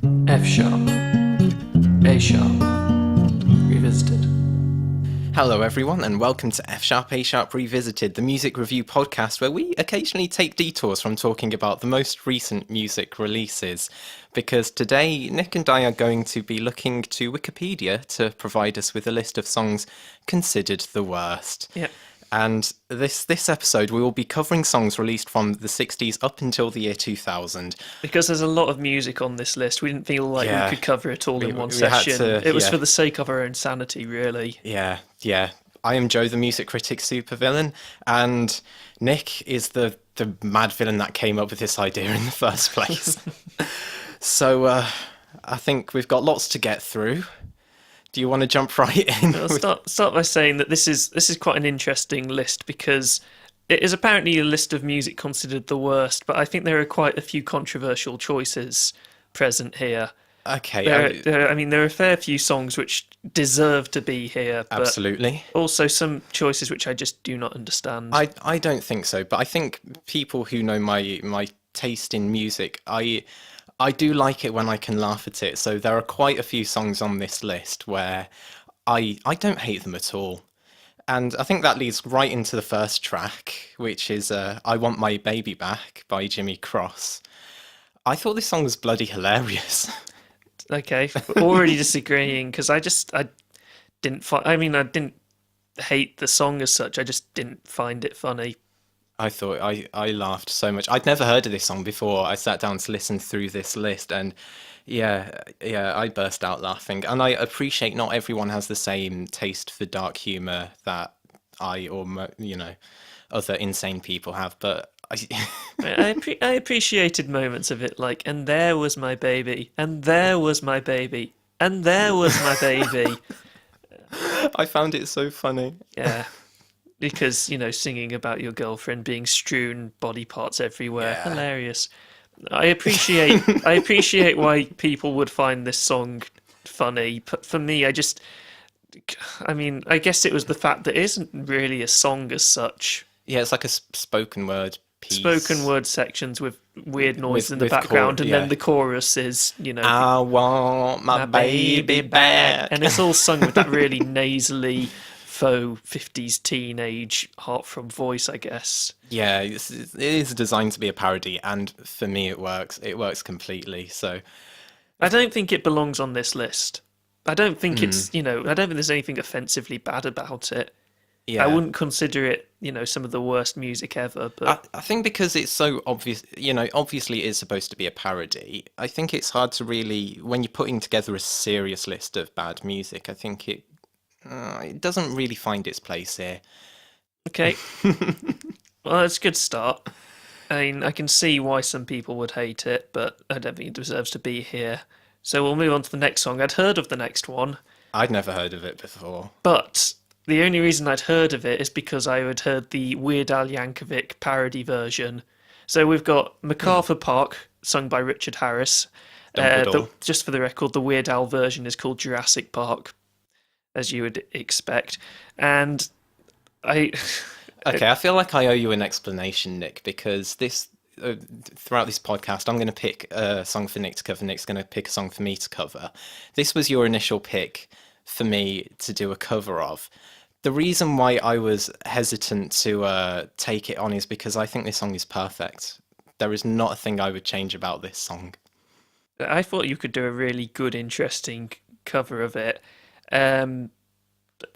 F sharp, A sharp, revisited. Hello everyone and welcome to F Sharp A Sharp Revisited, the music review podcast where we occasionally take detours from talking about the most recent music releases. Because today Nick and I are going to be looking to Wikipedia to provide us with a list of songs considered the worst. Yep. And this episode we will be covering songs released from the 60s up until the year 2000. Because there's a lot of music on this list, we didn't feel like we could cover it all in one we had session. to- It was yeah. for the sake of our own sanity, really. Yeah. I am Joe, the music critic supervillain, and Nick is the madvillain that came up with this idea in the first place. So I think we've got lots to get through. Do you want to jump right in? I'll start by saying that this is quite an interesting list because it is apparently a list of music considered the worst, but I think there are quite a few controversial choices present here. Okay. There are a fair few songs which deserve to be here, but Absolutely. also some choices which I just do not understand. I don't think so, but I think people who know my taste in music, I do like it when I can laugh at it. So there are quite a few songs on this list where I don't hate them at all. And I think that leads right into the first track, which is I Want My Baby Back by Jimmy Cross. I thought this song was bloody hilarious. Okay, already disagreeing because I didn't find. I mean, I didn't hate the song as such. I just didn't find it funny. I thought I laughed so much. I'd never heard of this song before. I sat down to listen through this list, and yeah, I burst out laughing. And I appreciate not everyone has the same taste for dark humor that I or other insane people have, but I appreciated moments of it, like, and there was my baby, and there was my baby, and there was my baby. I found it so funny. Yeah. Because, singing about your girlfriend being strewn body parts everywhere. Yeah. Hilarious. I appreciate why people would find this song funny. But for me, I guess it was the fact that it isn't really a song as such. Yeah, it's like a spoken word piece. Spoken word sections with weird noise in the with background, and yeah. then the chorus is, I want my baby back. And it's all sung with that really nasally faux 50s teenage heartthrob voice, I guess. Yeah, it is designed to be a parody, and for me it works. It works completely, so I don't think it belongs on this list. I don't think it's, I don't think there's anything offensively bad about it. yeah. I wouldn't consider it, some of the worst music ever, but I think because it's so obvious, obviously it is supposed to be a parody. I think it's hard to really, when you're putting together a serious list of bad music, I think it doesn't really find its place here. okay. Well, it's a good start. I mean, I can see why some people would hate it, but I don't think it deserves to be here. So we'll move on to the next song. I'd heard of the next one, I'd never heard of it before. but the only reason I'd heard of it is because I had heard the Weird Al Yankovic parody version. So we've got MacArthur Park, sung by Richard Harris. Just for the record, the Weird Al version is called Jurassic Park, as you would expect. And I feel like I owe you an explanation, Nick, because throughout this podcast, I'm going to pick a song for Nick to cover. Nick's going to pick a song for me to cover. This was your initial pick for me to do a cover of. The reason why I was hesitant to take it on is because I think this song is perfect. There is not a thing I would change about this song. I thought you could do a really good, interesting cover of it.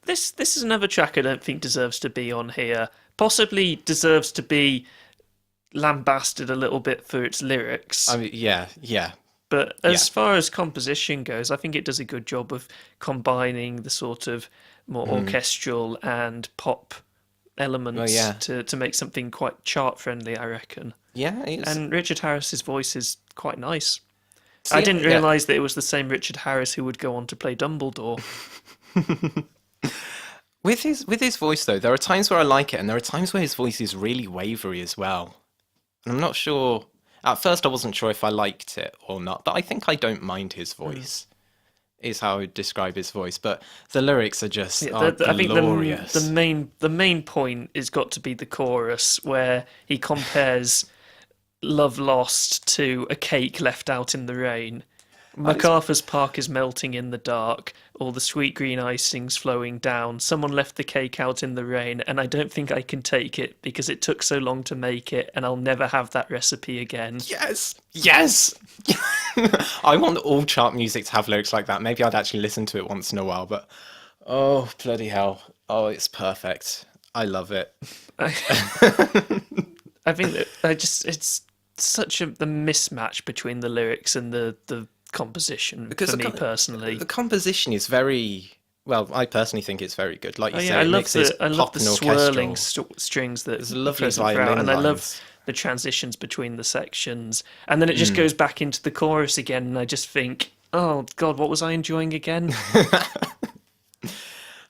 This is another track I don't think deserves to be on here. Possibly deserves to be lambasted a little bit for its lyrics. I mean, yeah. But as far as composition goes, I think it does a good job of combining the sort of more orchestral and pop elements to make something quite chart-friendly, I reckon. Yeah, it is. And Richard Harris's voice is quite nice. I didn't realise that it was the same Richard Harris who would go on to play Dumbledore. With his voice, though, there are times where I like it, and there are times where his voice is really wavery as well. And I'm not sure. At first, I wasn't sure if I liked it or not, but I think I don't mind his voice. Is how I would describe his voice. But the lyrics are just I think glorious. the main point has got to be the chorus, where he compares love lost to a cake left out in the rain. MacArthur's park is melting in the dark, all the sweet green icing's flowing down. Someone left the cake out in the rain, and I don't think I can take it because it took so long to make it, and I'll never have that recipe again. Yes, yes. I want all chart music to have lyrics like that. Maybe I'd actually listen to it once in a while, but oh bloody hell! Oh, it's perfect. I love it. I think that it's such the mismatch between the lyrics and the composition for me personally. The composition is very well. I personally think it's very good. Like you say, I it love mixes I love pop the and swirling orchestral. strings that There's lovely present throughout, violin and I lines. love the transitions between the sections, and then it just goes back into the chorus again, and I just think, oh God, what was I enjoying again?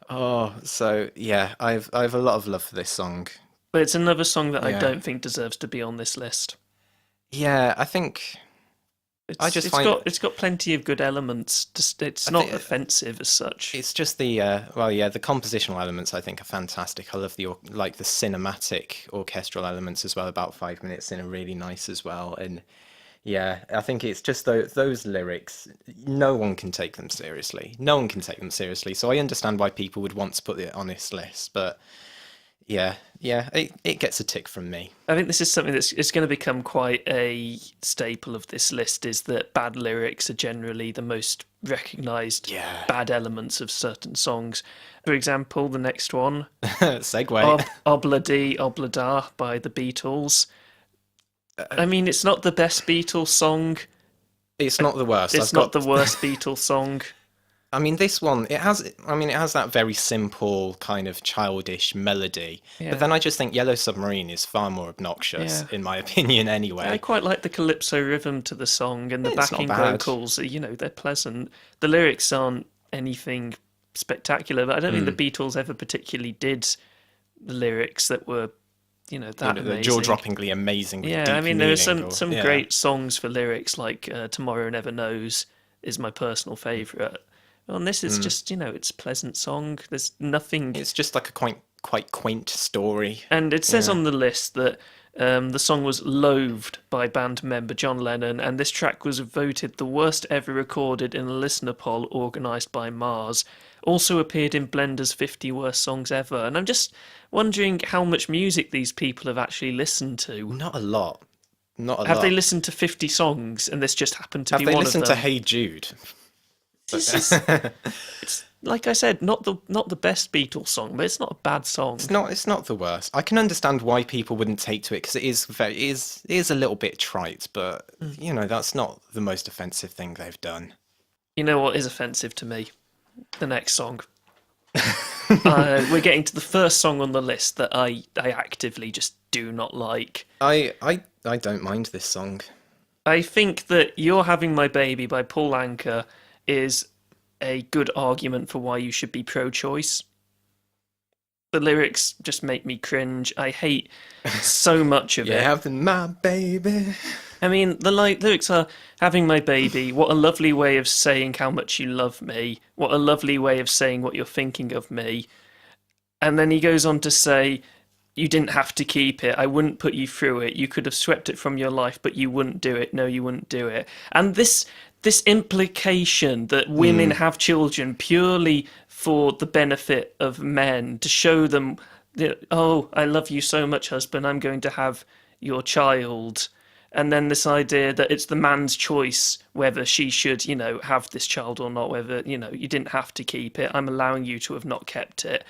Oh, so yeah, I've a lot of love for this song. But it's another song that I Yeah. don't think deserves to be on this list. Yeah, I think I just It's find got plenty of good elements. Just it's I not think offensive as such. it's just the well, yeah, the compositional elements I think are fantastic. I love the like the cinematic orchestral elements as well. About 5 minutes in are really nice as well, and yeah, I think it's just those lyrics. No one can take them seriously. No one can take them seriously. So I understand why people would want to put it on this list, but yeah, it gets a tick from me. I think this is something that's it's going to become quite a staple of this list. Is that bad lyrics are generally the most recognised Yeah. bad elements of certain songs. For example, the next one, Segue. Obladi Oblada by the Beatles. I mean, it's not the best Beatles song. It's not the worst. It's not the worst Beatles song. I mean, this one, it has. I mean, it has that very simple kind of childish melody. Yeah. But then I just think Yellow Submarine is far more obnoxious, Yeah. in my opinion. Anyway, I quite like the calypso rhythm to the song, and the It's not backing bad. vocals. They're pleasant. The lyrics aren't anything spectacular, but I don't think Hmm. the Beatles ever particularly did the lyrics that were, that the amazing. jaw-droppingly amazing. With Yeah, deep I mean, there are meaning some yeah. great songs for lyrics, like "Tomorrow Never Knows" is my personal favourite. And this is just, it's a pleasant song. There's nothing. It's just like a quite quaint story. And it says on the list that the song was loathed by band member John Lennon, and this track was voted the worst ever recorded in a listener poll organised by Mars. Also appeared in Blender's 50 Worst Songs Ever. And I'm just wondering how much music these people have actually listened to. Not a lot. Not a Have lot. they listened to 50 songs, and this just happened to Have be they one of listened them? to Hey Jude? This is, it's like I said, not the best Beatles song, but it's not a bad song. It's not the worst. I can understand why people wouldn't take to it because it is a little bit trite, but that's not the most offensive thing they've done. You know what is offensive to me? The next song. We're getting to the first song on the list that I actively just do not like. I don't mind this song. I think that "You're Having My Baby" by Paul Anka is a good argument for why you should be pro-choice. The lyrics just make me cringe. I hate so much of You're it. having my baby. I mean, the lyrics are "having my baby, what a lovely way of saying how much you love me, what a lovely way of saying what you're thinking of me." And then he goes on to say, "You didn't have to keep it, I wouldn't put you through it, you could have swept it from your life, but you wouldn't do it, no, you wouldn't do it." And this implication that women have children purely for the benefit of men, to show them, "Oh, I love you so much, husband, I'm going to have your child." And then this idea that it's the man's choice whether she should, have this child or not, whether, you didn't have to keep it, I'm allowing you to have not kept it.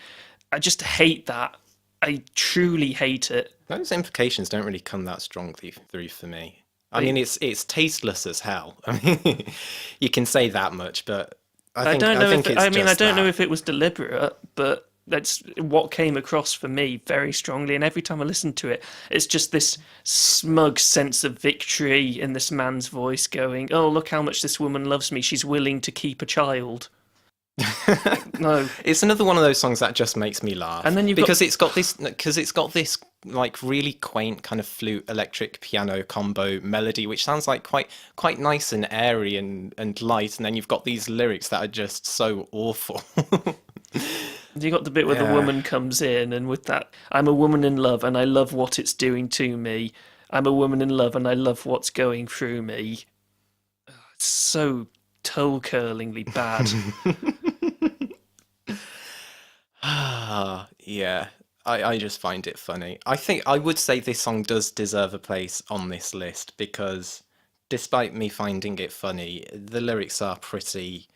I just hate that. I truly hate it. Those implications don't really come that strongly through for me. I mean, it's tasteless as hell. I mean, you can say that much, but I don't know think if it's I mean I just don't know that. if it was deliberate, but that's what came across for me very strongly. And every time I listen to it, it's just this smug sense of victory in this man's voice, going, "Oh, look how much this woman loves me. She's willing to keep a child." No. It's another one of those songs that just makes me laugh. And then you've because it's got this like really quaint kind of flute electric piano combo melody, which sounds like quite nice and airy and light. And then you've got these lyrics that are just so awful. You got the bit where the Yeah. woman comes in, and with that, "I'm a woman in love and I love what it's doing to me. I'm a woman in love and I love what's going through me." It's so toe-curlingly bad. Yeah. I just find it funny. I think I would say this song does deserve a place on this list because despite me finding it funny, the lyrics are pretty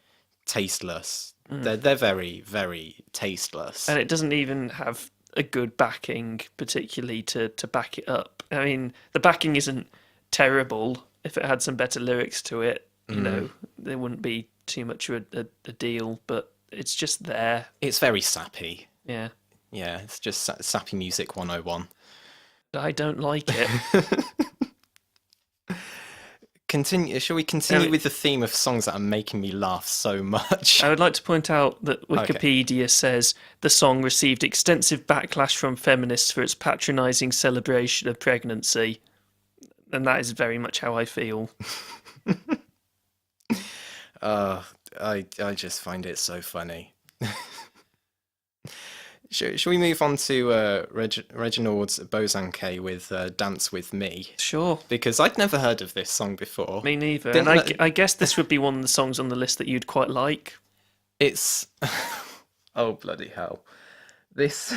tasteless. They're very, very tasteless. And it doesn't even have a good backing, particularly to back it up. I mean, the backing isn't terrible. If it had some better lyrics to it, you know, there wouldn't be too much of a deal, but it's just there. It's very sappy. Yeah. Yeah, it's just sappy music 101. I don't like it. Shall we continue with the theme of songs that are making me laugh so much? I would like to point out that Wikipedia says the song received extensive backlash from feminists for its patronising celebration of pregnancy. And that is very much how I feel. I just find it so funny. Shall we move on to Reginald's Bosanqeut with Dance With Me? Sure. Because I'd never heard of this song before. Me neither. And I guess this would be one of the songs on the list that you'd quite like. It's... oh, bloody hell. This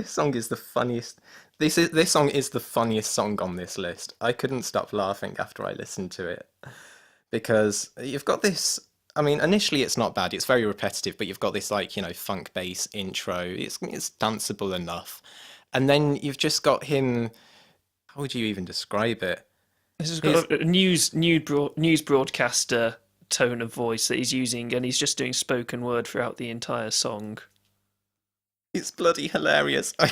song is the funniest... This song is the funniest song on this list. I couldn't stop laughing after I listened to it. Because you've got this... I mean, initially it's not bad. It's very repetitive, but you've got this, like, you know, funk bass intro. It's danceable enough. And then you've just got him... How would you even describe it? This has got a news broadcaster tone of voice that he's using, and he's just doing spoken word throughout the entire song. It's bloody hilarious. I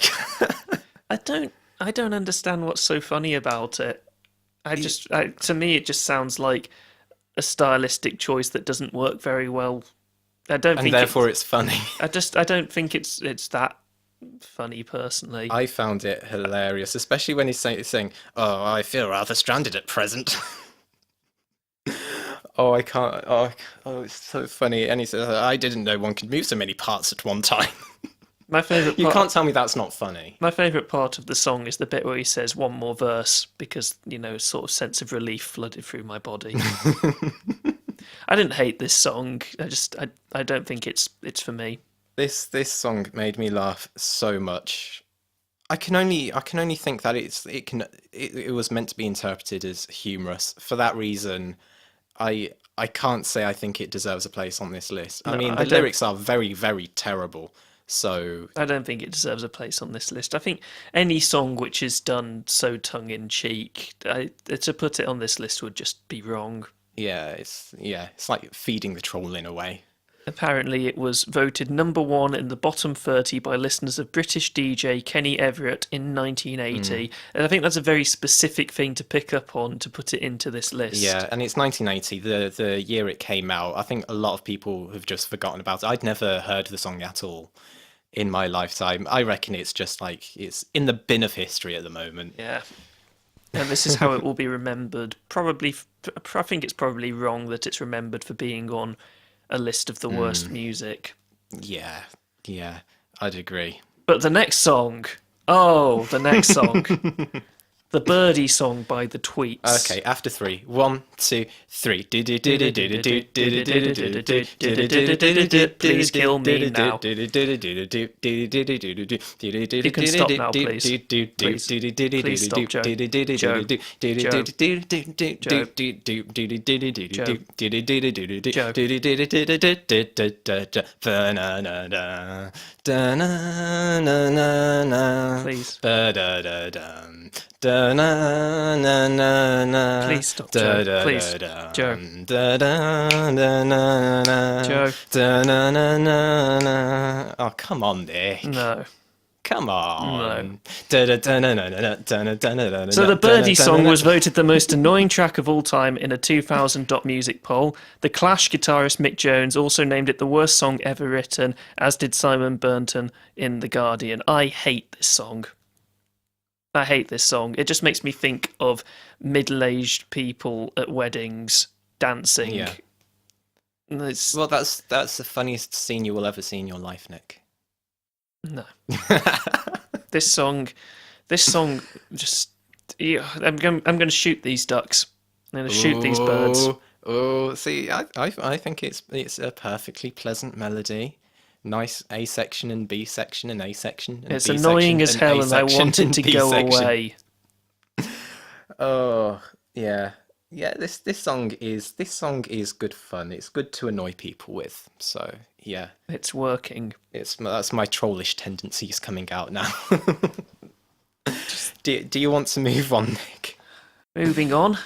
don't understand what's so funny about it. To me, it just sounds like a stylistic choice that doesn't work very well. And therefore it's funny. I don't think it's that funny personally. I found it hilarious, especially when he's saying, "Oh, I feel rather stranded at present." Oh, I can't. Oh, it's so funny. And he says, "I didn't know one could move so many parts at one time." My favorite. You can't tell me that's not funny. My favorite part of the song is the bit where he says one more verse because, you know, sort of sense of relief flooded through my body. I didn't hate this song. I don't think it's for me. This song made me laugh so much. I can only think that it was meant to be interpreted as humorous. For that reason, I can't say I think it deserves a place on this list. I mean, the lyrics are very, very terrible. So I don't think it deserves a place on this list. I think any song which is done so tongue-in-cheek, to put it on this list would just be wrong. Yeah, it's like feeding the troll in a way. Apparently it was voted number 1 in the bottom 30 by listeners of British DJ Kenny Everett in 1980. And I think that's a very specific thing to pick up on to put it into this list. Yeah, and it's 1980, the year it came out. I think a lot of people have just forgotten about it. I'd never heard the song at all in my lifetime. I reckon it's just like, it's in the bin of history at the moment. Yeah. And this is how it will be remembered. Probably, I think it's probably wrong that it's remembered for being on a list of the worst music. Yeah, I'd agree. But the next song, the Birdie song by the Tweets. Okay, after 3. 1, 2, 3. Please kill me now. You can stop now, please. Please stop, Joe. Please. Please stop, Joe. Please, Joe. Joe. Oh, come on, Nick. No. Come on. So the Birdie song was voted the most annoying track of all time in a 2000 Dot Music poll. The Clash guitarist Mick Jones also named it the worst song ever written, as did Simon Burnton in The Guardian. I hate this song. I hate this song. It just makes me think of middle-aged people at weddings dancing. Yeah. Well, that's the funniest scene you will ever see in your life, Nick. No. This song just... I'm going to shoot these ducks. I'm going to shoot these birds. Oh, see, I think it's a perfectly pleasant melody. Nice A section and B section and A section and It's B section annoying as and A hell, and I section want it and to B go section. away. Oh, yeah. Yeah, this song is good fun. It's good to annoy people with. So, yeah. It's working. That's my trollish tendencies coming out now. Just Do you want to move on, Nick? moving on.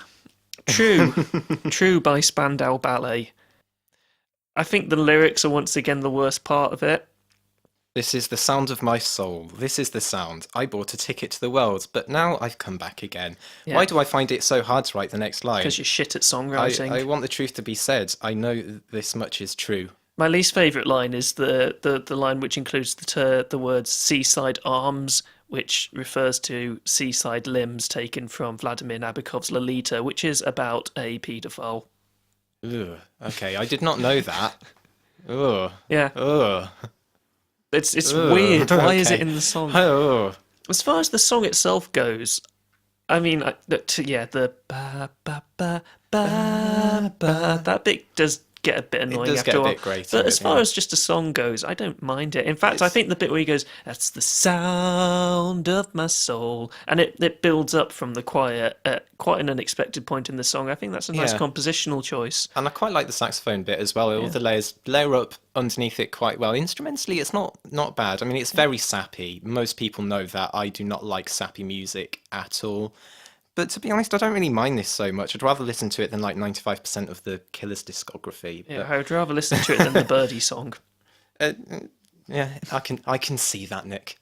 True. True by Spandau Ballet. I think the lyrics are once again the worst part of it. This is the sound of my soul. This is the sound. I bought a ticket to the world, but now I've come back again. Yeah, Why do I find it so hard to write the next line? because you're shit at I songwriting. want the truth to be said. I know this much is true. My least favourite line is the line which includes the words seaside arms, which refers to seaside limbs taken from Vladimir Nabokov's Lolita, which is about a paedophile. Ugh. Okay, I did not know that. Ugh. Yeah, Ugh. it's Ugh. weird. Why is it Okay. in the song? Oh. As far as the song itself goes, I mean, yeah, the ba ba ba ba ba, that bit does get a bit It annoying does after get a a while. bit grating, But as far yeah. as just a song goes, I don't mind it. In fact, I It's think the bit where he goes, "That's the sound of my soul," and it builds up from the choir at quite an unexpected point in the song. I think that's a nice yeah. compositional choice. And I quite like the saxophone bit as well. All Yeah. the layers layer up underneath it quite well. Instrumentally, it's not bad. I mean, it's very sappy. Most people know that I do not like sappy music at all. But to be honest, I don't really mind this so much. I'd rather listen to it than like 95% of the Killer's discography. Yeah, But I would rather listen to it than the Birdie song. uh, yeah, I can see that, Nick.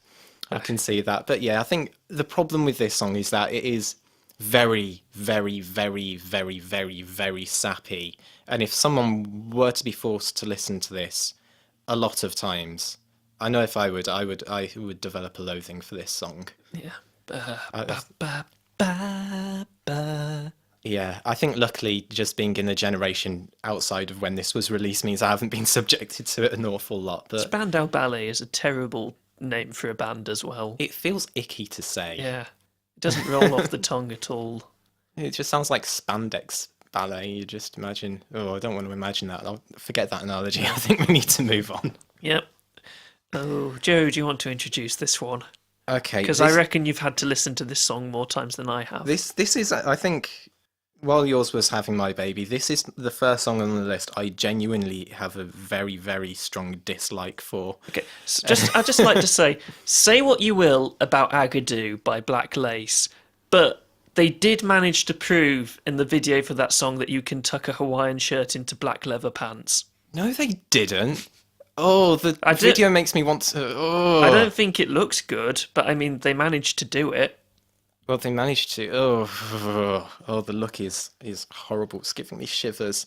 I can see that. But yeah, I think the problem with this song is that it is very, very, very, very, very, very sappy. And if someone were to be forced to listen to this a lot of times, I know if I would develop a loathing for this song. Yeah. Ba I, ba ba ba ba. Yeah, I think luckily just being in a generation outside of when this was released means I haven't been subjected to it an awful lot, but Spandau Ballet is a terrible name for a band as well. it feels icky to say. Yeah, it doesn't roll off the tongue at all. It just sounds like spandex ballet. You just imagine, oh, I don't want to imagine that. I'll forget that analogy. I think we need to move on. Yep. Oh, Joe, do you want to introduce this one? Okay, Because I reckon you've had to listen to this song more times than I have. this is, I think, while yours was having my baby, this is the first song on the list I genuinely have a very, very strong dislike for. Okay, so I'd just like to say what you will about Agadoo by Black Lace, but they did manage to prove in the video for that song that you can tuck a Hawaiian shirt into black leather pants. No, they didn't. Oh, the I do- video makes me want to. Oh. I don't think it looks good, but I mean, they managed to do it. Well, they managed to. Oh, the look is horrible. It's giving me shivers.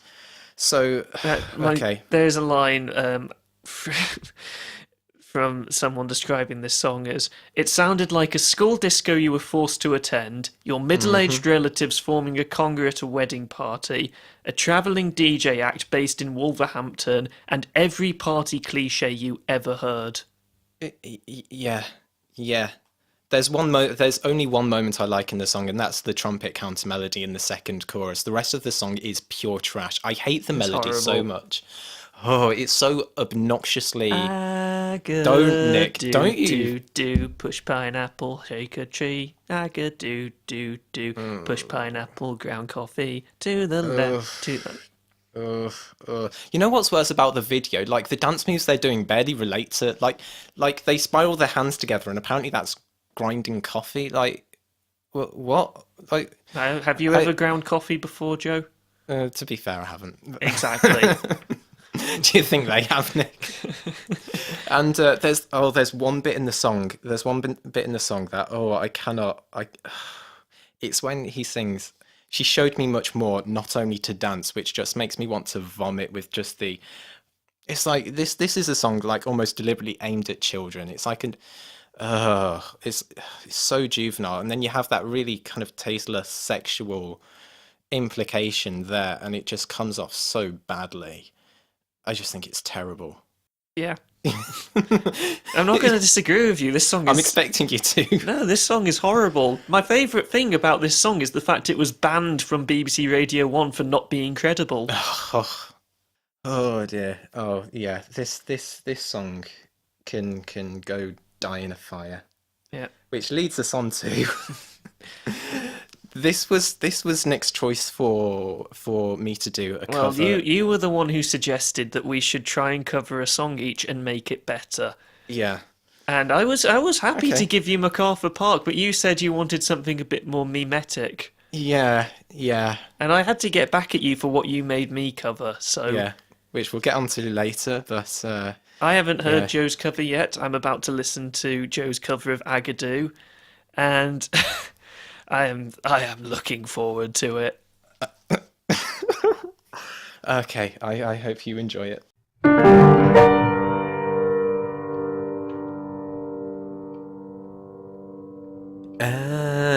So, okay. There's a line from someone describing this song as, "It sounded like a school disco you were forced to attend, your middle-aged relatives forming a conga at a wedding party, a travelling DJ act based in Wolverhampton, and every party cliche you ever heard." Yeah, yeah. There's only one moment I like in the song, and that's the trumpet counter melody in the second chorus. The rest of the song is pure trash. I hate the melody so horrible. much. Oh, it's so obnoxiously. Don't Nick, don't you? do push pineapple, shake a tree. Do push pineapple, ground coffee to the left, to the. You know what's worse about the video? Like the dance moves they're doing barely relate to like they spiral their hands together, and apparently that's grinding coffee. Like what? Like Have you ever ground coffee before, Joe? to be fair, I haven't. Exactly. Do you think they have, Nick? And there's one bit in the song. There's one bit in the song that I cannot. It's when he sings. She showed me much more, not only to dance, which just makes me want to vomit with just the. It's like this is a song like almost deliberately aimed at children. It's like it's so juvenile, and then you have that really kind of tasteless sexual implication there, and it just comes off so badly. I just think it's terrible. Yeah. I'm not going to disagree with you. This song is... I'm expecting you to. No, this song is horrible. My favourite thing about this song is the fact it was banned from BBC Radio 1 for not being credible. Oh dear. Oh yeah. This song can go die in a fire. Yeah. Which leads us on to this was Nick's choice for me to do a cover. Well, you were the one who suggested that we should try and cover a song each and make it better. Yeah. And I was happy to give you MacArthur Park, but you said you wanted something a bit more mimetic. Yeah. And I had to get back at you for what you made me cover, so... Yeah, which we'll get onto later, but... I haven't heard Joe's cover yet. I'm about to listen to Joe's cover of Agadoo, and I am looking forward to it. Okay, I hope you enjoy it.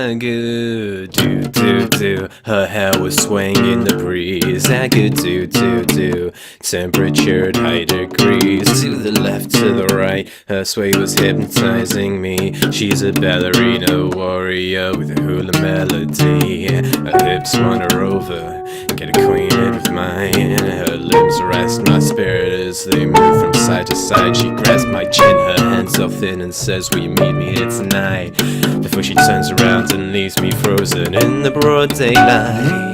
Agadoo, her hair was swaying in the breeze. Agadoo, temperature at high degrees. To the left, to the right, her sway was hypnotizing me. She's a ballerina warrior with a hula melody. Her hips wander over, get acquainted with mine. Her limbs arrest my spirit as they move from side to side. She grabs my chin, her hands so thin, and says, will you meet me here tonight? Before she turns around and leaves me frozen in the broad daylight.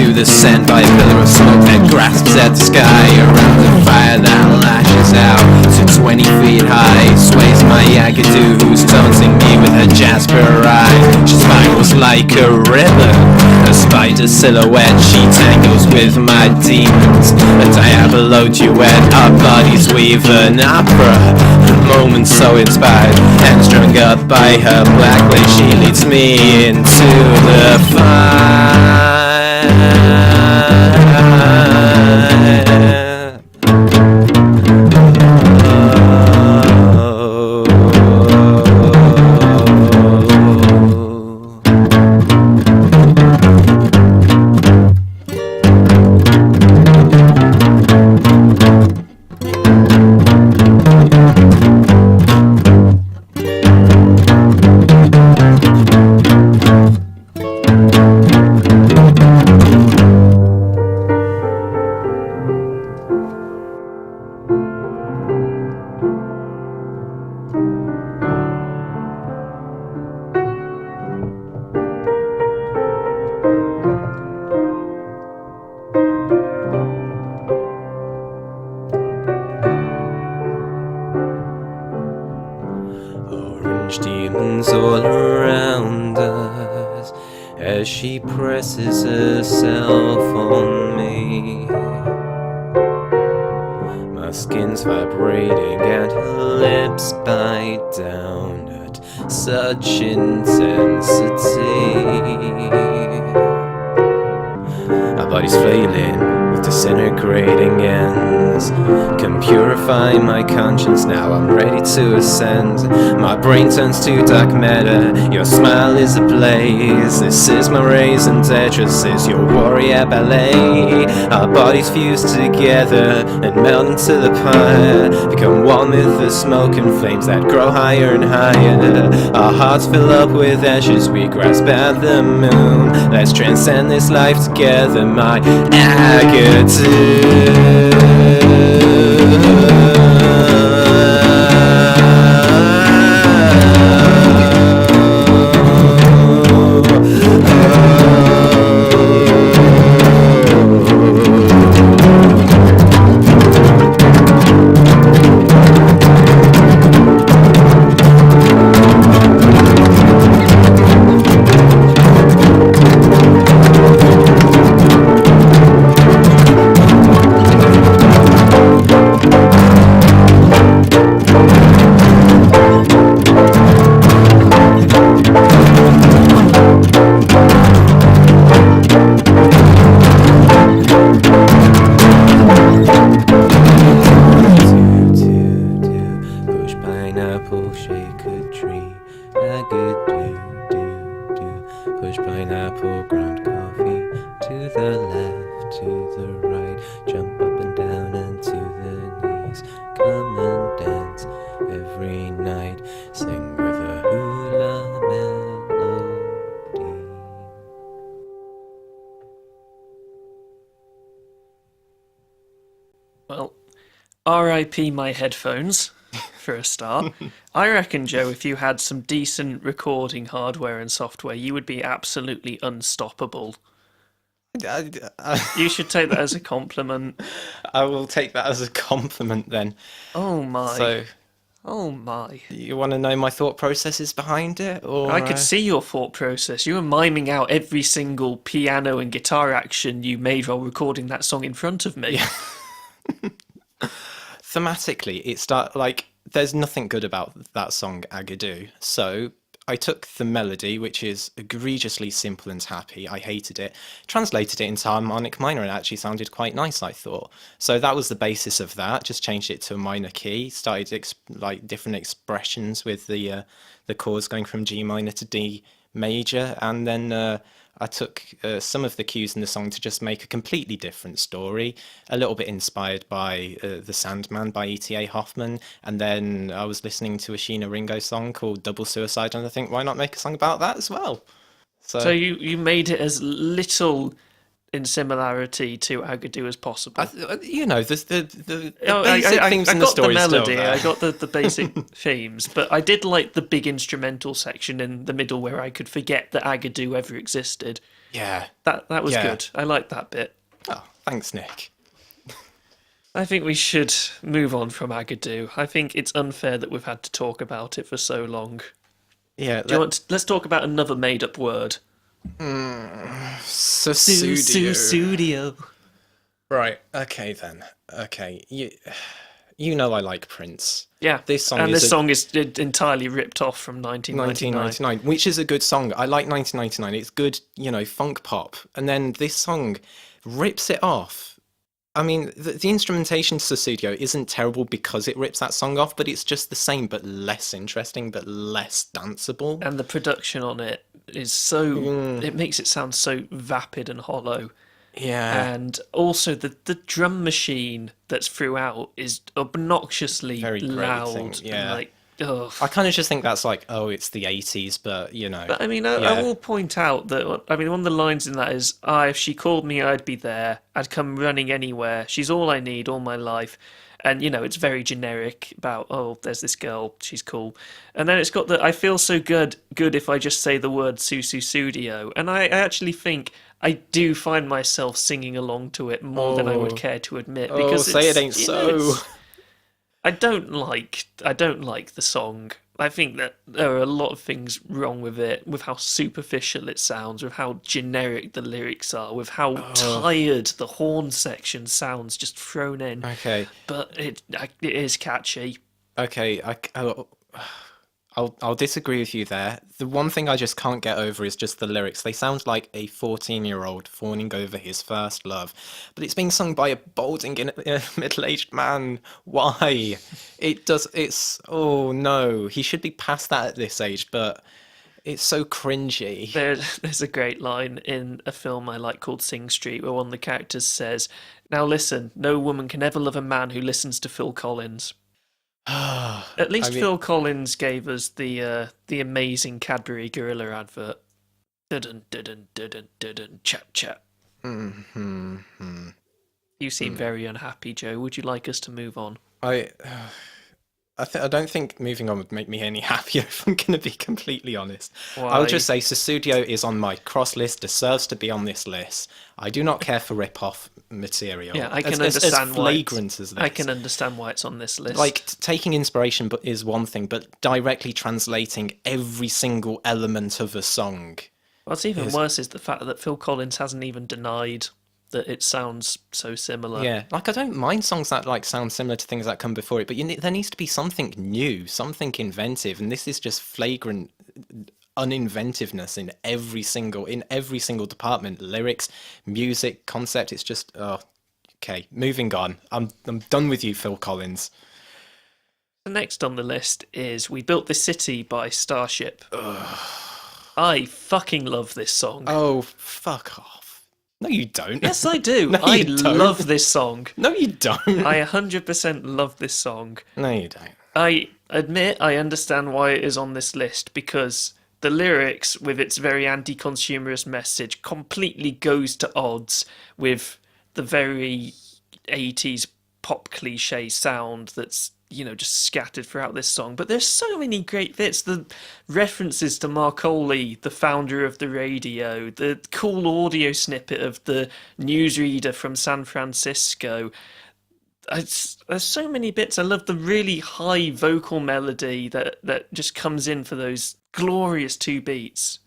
The sand by a pillar of smoke that grasps at the sky. Around the fire that lashes out to 20 feet high. Sways my Agadoo, who's taunting me with her jasper eyes. She spirals like a ribbon, a spider silhouette. She tangles with my demons, a diabolo duet. Our bodies weave an opera, moments so inspired, and strung up by her black lace. She leads me into the fire. Demons all around us as she presses herself on me. My skin's vibrating and her lips bite down at such intensity. Our bodies flailing with disintegrating ends can purify my conscience. Now I'm ready to ascend. My brain turns to dark matter. Your smile is ablaze. This is my raisin Tetris, is your warrior ballet. Our bodies fuse together and melt into the pyre, become one with the smoke and flames that grow higher and higher. Our hearts fill up with ashes, we grasp at the moon. Let's transcend this life together, my Well, R.I.P. my headphones, for a start. I reckon, Joe, if you had some decent recording hardware and software, you would be absolutely unstoppable. You should take that as a compliment. I will take that as a compliment then. Oh my. So, oh my. you want to know my thought processes behind it? Or I could see your thought process. You were miming out every single piano and guitar action you made while recording that song in front of me. Yeah. Thematically, there's nothing good about that song, Agadoo. So I took the melody, which is egregiously simple and happy. I hated it. Translated it into harmonic minor, and it actually sounded quite nice, I thought. So that was the basis of that. Just changed it to a minor key. Started different expressions with the chords going from G minor to D major, and then I took some of the cues in the song to just make a completely different story, a little bit inspired by The Sandman by E.T.A. Hoffman, and then I was listening to a Sheena Ringo song called Double Suicide, and I think, why not make a song about that as well? So you made it as little in similarity to Agadoo as possible. The basic themes in the story. I got the melody, still I got the basic themes, but I did like the big instrumental section in the middle where I could forget that Agadoo ever existed. Yeah. That was good. I liked that bit. Oh, thanks, Nick. I think we should move on from Agadoo. I think it's unfair that we've had to talk about it for so long. Yeah. Let's talk about another made-up word. Studio. Right. Okay then. Okay. You know I like Prince. Yeah. This song is entirely ripped off from 1999, which is a good song. I like 1999. It's good, funk pop. And then this song rips it off. I mean, the instrumentation to Studio isn't terrible because it rips that song off, but it's just the same, but less interesting, but less danceable. And the production on it is so... It makes it sound so vapid and hollow. Yeah. And also the drum machine that's throughout is obnoxiously very loud. Yeah. Ugh. I kind of just think that's it's the 80s, but But I mean, I will point out that, one of the lines in that is, if she called me, I'd be there. I'd come running anywhere. She's all I need, all my life. And, it's very generic about, there's this girl, she's cool. And then it's got I feel so good if I just say the word Studio. And I actually think I do find myself singing along to it more than I would care to admit. Because say it ain't so. I don't like the song. I think that there are a lot of things wrong with it, with how superficial it sounds, with how generic the lyrics are, with how tired the horn section sounds just thrown in. Okay. But it is catchy. Okay, I'll I'll disagree with you there. The one thing I just can't get over is just the lyrics. They sound like a 14-year-old fawning over his first love, but it's being sung by a balding middle-aged man. Why? Oh no, he should be past that at this age, but it's so cringy. There's a great line in a film I like called Sing Street where one of the characters says, "Now listen, no woman can ever love a man who listens to Phil Collins." At least Phil Collins gave us the amazing Cadbury Gorilla advert. Dun dun dun dun chat chat. You seem very unhappy, Joe. Would you like us to move on? I don't think moving on would make me any happier, if I'm going to be completely honest. Why? I'll just say Susudio is on my cross list, deserves to be on this list. I do not care for rip-off material. Yeah, I can understand as flagrant as this. I can understand why it's on this list. Like, taking inspiration is one thing, but directly translating every single element of a song. What's even worse is the fact that Phil Collins hasn't even denied that it sounds so similar. Yeah, like I don't mind songs that like sound similar to things that come before it, but there needs to be something new, something inventive, and this is just flagrant uninventiveness in every single department. Lyrics, music, concept. It's just okay. Moving on. I'm done with you, Phil Collins. The next on the list is "We Built This City" by Starship. I fucking love this song. Oh, fuck off. No, you don't. Yes, I do. No, I love this song. No, you don't. I 100% love this song. No, you don't. I admit I understand why it is on this list, because the lyrics, with its very anti-consumerist message, completely goes to odds with the very 80s pop cliche sound that's, just scattered throughout this song. But there's so many great bits. The references to Marcoli, the founder of the radio, the cool audio snippet of the newsreader from San Francisco. There's so many bits. I love the really high vocal melody that just comes in for those glorious 2 beats.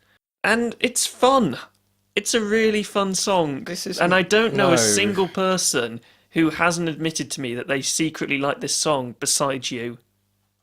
And it's fun. It's a really fun song. And I don't know a single person who hasn't admitted to me that they secretly like this song besides you.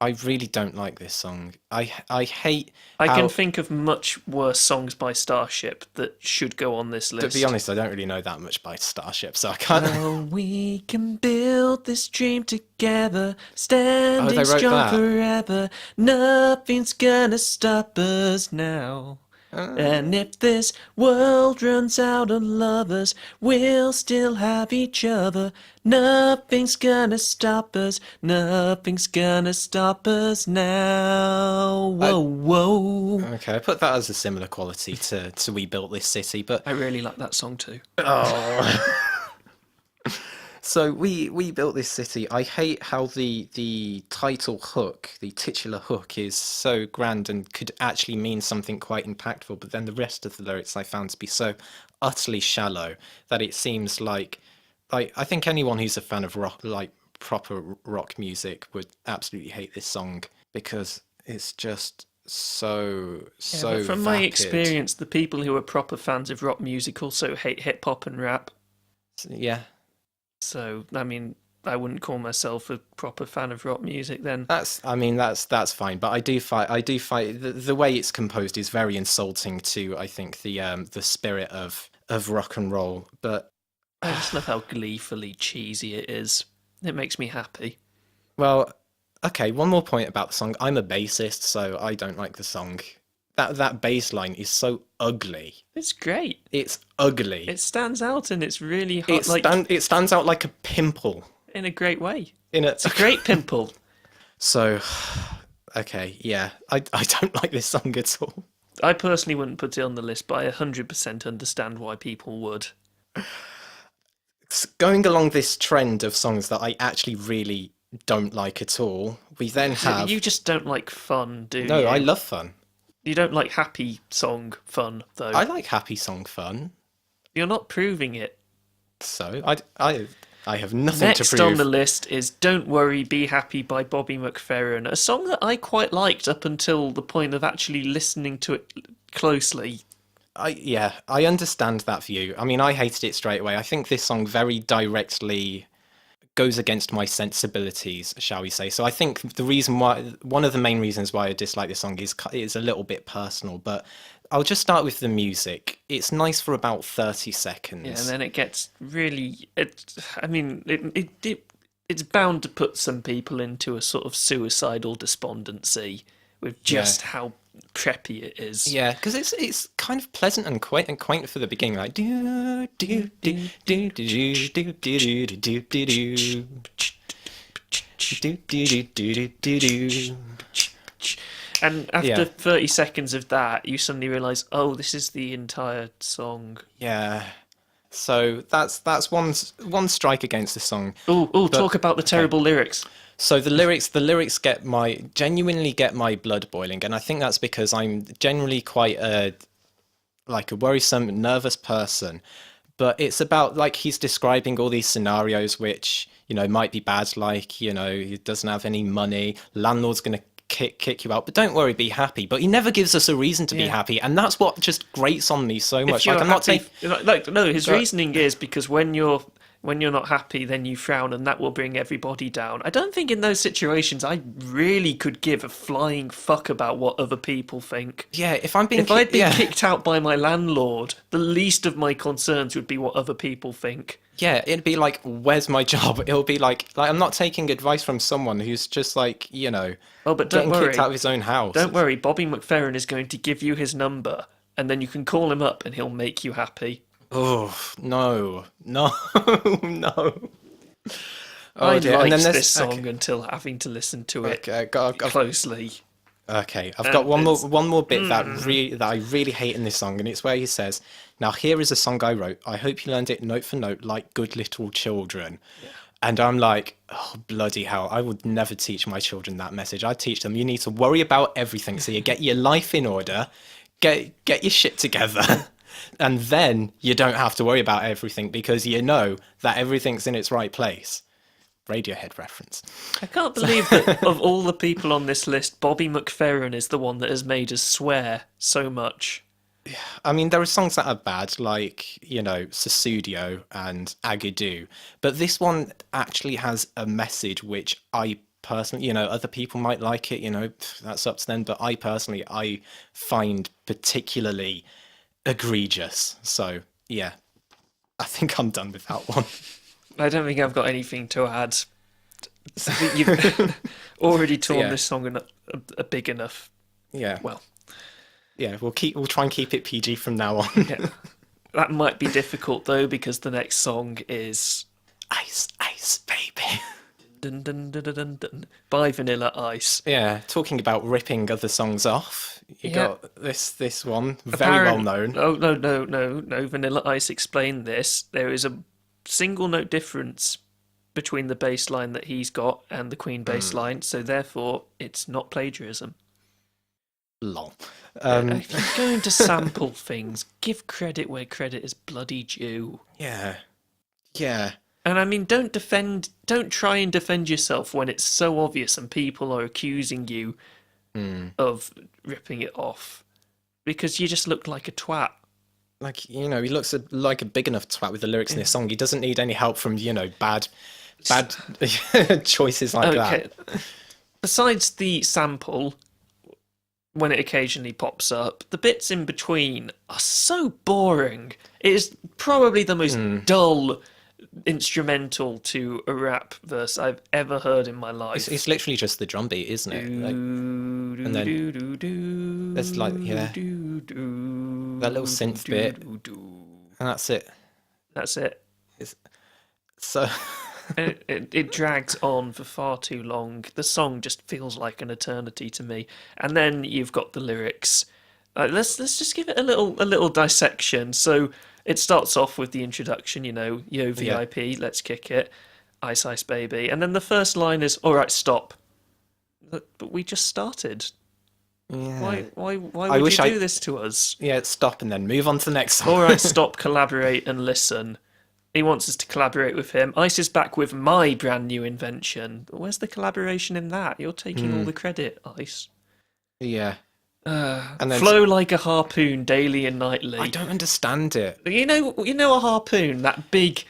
I really don't like this song. I hate I can think of much worse songs by Starship that should go on this list. To be honest, I don't really know that much by Starship, so I can't... Oh, we can build this dream together, standing strong forever. Nothing's gonna stop us now. And if this world runs out of lovers, we'll still have each other. Nothing's gonna stop us. Nothing's gonna stop us now. Whoa, whoa. Okay, I put that as a similar quality to We Built This City, but... I really like that song too. Oh... So we built this city. I hate how the title hook, the titular hook, is so grand and could actually mean something quite impactful, but then the rest of the lyrics I found to be so utterly shallow that it seems like I think anyone who's a fan of rock, like proper rock music, would absolutely hate this song because it's just so but from my experience, the people who are proper fans of rock music also hate hip hop and rap. Yeah. So, I mean, I wouldn't call myself a proper fan of rock music then. That's fine, but I do fight the way it's composed is very insulting to, I think, the spirit of rock and roll. But I just love how gleefully cheesy it is. It makes me happy. Well, okay, one more point about the song. I'm a bassist, so I don't like the song. That bass line is so ugly. It's great. It's ugly. It stands out and it's really hard. It stands out like a pimple. In a great way. It's a great pimple. So, okay, yeah. I don't like this song at all. I personally wouldn't put it on the list, but I 100% understand why people would. Going along this trend of songs that I actually really don't like at all, we then have... You just don't like fun, do you? No, I love fun. You don't like happy song fun, though. I like happy song fun. You're not proving it. So, I have nothing to prove. Next on the list is Don't Worry, Be Happy by Bobby McFerrin, a song that I quite liked up until the point of actually listening to it closely. I understand that view. I mean, I hated it straight away. I think this song very directly goes against my sensibilities, shall we say. So I think one of the main reasons why I dislike this song is a little bit personal, but I'll just start with the music. It's nice for about 30 seconds. Yeah, and then it gets really... it's bound to put some people into a sort of suicidal despondency with just how preppy it is. Yeah, because it's kind of pleasant and quaint for the beginning, like do do do do do do do do do do do. And after 30 seconds of that, you suddenly realise, oh, this is the entire song. Yeah. So that's one strike against the song. Talk about the terrible lyrics. So the lyrics genuinely get my blood boiling, and I think that's because I'm generally quite a worrisome, nervous person. But it's about, like, he's describing all these scenarios which, might be bad, like, he doesn't have any money, landlord's going to kick you out, but don't worry, be happy. But he never gives us a reason to be happy, and that's what just grates on me so much. Like, I'm not saying his reasoning is because when you're not happy, then you frown, and that will bring everybody down. I don't think in those situations I really could give a flying fuck about what other people think. Yeah, if I'd been kicked out by my landlord, the least of my concerns would be what other people think. Yeah, it'd be like, where's my job? It'll be like I'm not taking advice from someone who's just like, but don't worry, kicked out of his own house. Don't worry, Bobby McFerrin is going to give you his number, and then you can call him up and he'll make you happy. Oh, no. Oh, I liked this song until having to listen to it closely. Okay, I've got one more bit that I really hate in this song, and it's where he says, "Now here is a song I wrote. I hope you learned it note for note like good little children." Yeah. And I'm like, oh, bloody hell, I would never teach my children that message. I'd teach them, you need to worry about everything, so you get your life in order, get your shit together, and then you don't have to worry about everything because you know that everything's in its right place. Radiohead reference. I can't believe that of all the people on this list, Bobby McFerrin is the one that has made us swear so much. I mean, there are songs that are bad, like, Susudio and Agadoo, but this one actually has a message which I personally, other people might like it, that's up to them, but I find particularly egregious. So, yeah, I think I'm done with that one. I don't think I've got anything to add. I think you've already torn this song a big enough. Yeah. Well. Yeah, we'll try and keep it PG from now on. Yeah. That might be difficult though, because the next song is Ice Ice Baby. Dun, dun, dun, dun, dun, dun, by Vanilla Ice. Yeah, talking about ripping other songs off. You got this one, very well known. Oh no. Vanilla Ice explained this. There is a single note difference between the bass line that he's got and the Queen bass line, so therefore it's not plagiarism. Lol. If you're going to sample things, give credit where credit is bloody due. Yeah. And I mean, don't try and defend yourself when it's so obvious and people are accusing you of ripping it off, because you just look like a twat. Like, he looks like a big enough twat with the lyrics in this song. He doesn't need any help from, bad choices like that. Besides the sample, when it occasionally pops up, the bits in between are so boring. It is probably the most dull instrumental to a rap verse I've ever heard in my life. It's literally just the drum beat, isn't it? And then there's like, that little synth bit, and that's it. It drags on for far too long. The song just feels like an eternity to me. And then you've got the lyrics. Let's just give it a little dissection. So it starts off with the introduction, yo VIP, let's kick it, Ice Ice Baby, and then the first line is, all right, stop. But we just started. Yeah. Why would you do this to us? Yeah, stop and then move on to the next song. All right, stop, collaborate and listen. He wants us to collaborate with him. Ice is back with my brand new invention. But where's the collaboration in that? You're taking all the credit, Ice. Yeah. And then flow like a harpoon daily and nightly. I don't understand it. You know a harpoon, that big,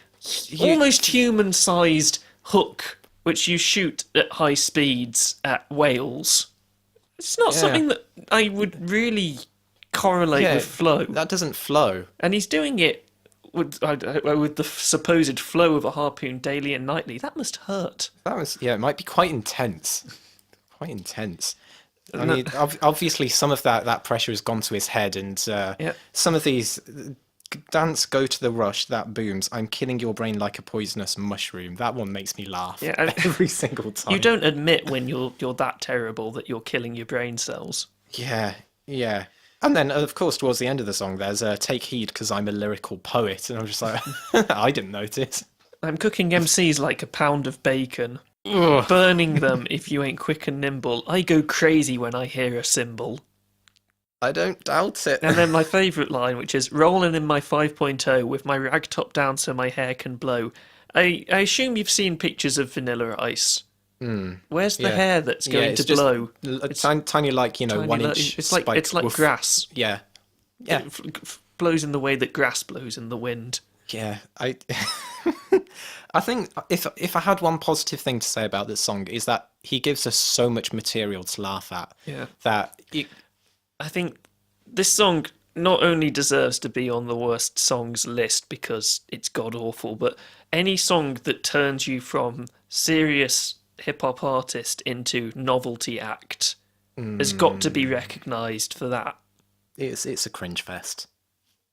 almost human-sized hook, which you shoot at high speeds at whales. It's not something that I would really correlate with flow. That doesn't flow. And he's doing it with the supposed flow of a harpoon daily and nightly. That must hurt. It might be quite intense. Quite intense. I mean, obviously, some of that pressure has gone to his head, and some of these dance, go to the rush, that booms. I'm killing your brain like a poisonous mushroom. That one makes me laugh every single time. You don't admit when you're that terrible that you're killing your brain cells. Yeah. And then, of course, towards the end of the song, there's take heed because I'm a lyrical poet, and I'm just like, I didn't notice. I'm cooking MCs like a pound of bacon. Ugh. Burning them if you ain't quick and nimble. I go crazy when I hear a cymbal. I don't doubt it. And then my favourite line, which is rolling in my 5.0 with my rag top down so my hair can blow. I assume you've seen pictures of Vanilla Ice. Where's the hair that's going to blow? It's tiny, like, 1 inch. It's like grass. Yeah. It blows in the way that grass blows in the wind. Yeah, I think if I had one positive thing to say about this song is that he gives us so much material to laugh at. Yeah. I think this song not only deserves to be on the worst songs list because it's god awful, but any song that turns you from serious hip hop artist into novelty act has got to be recognised for that. It's a cringe fest.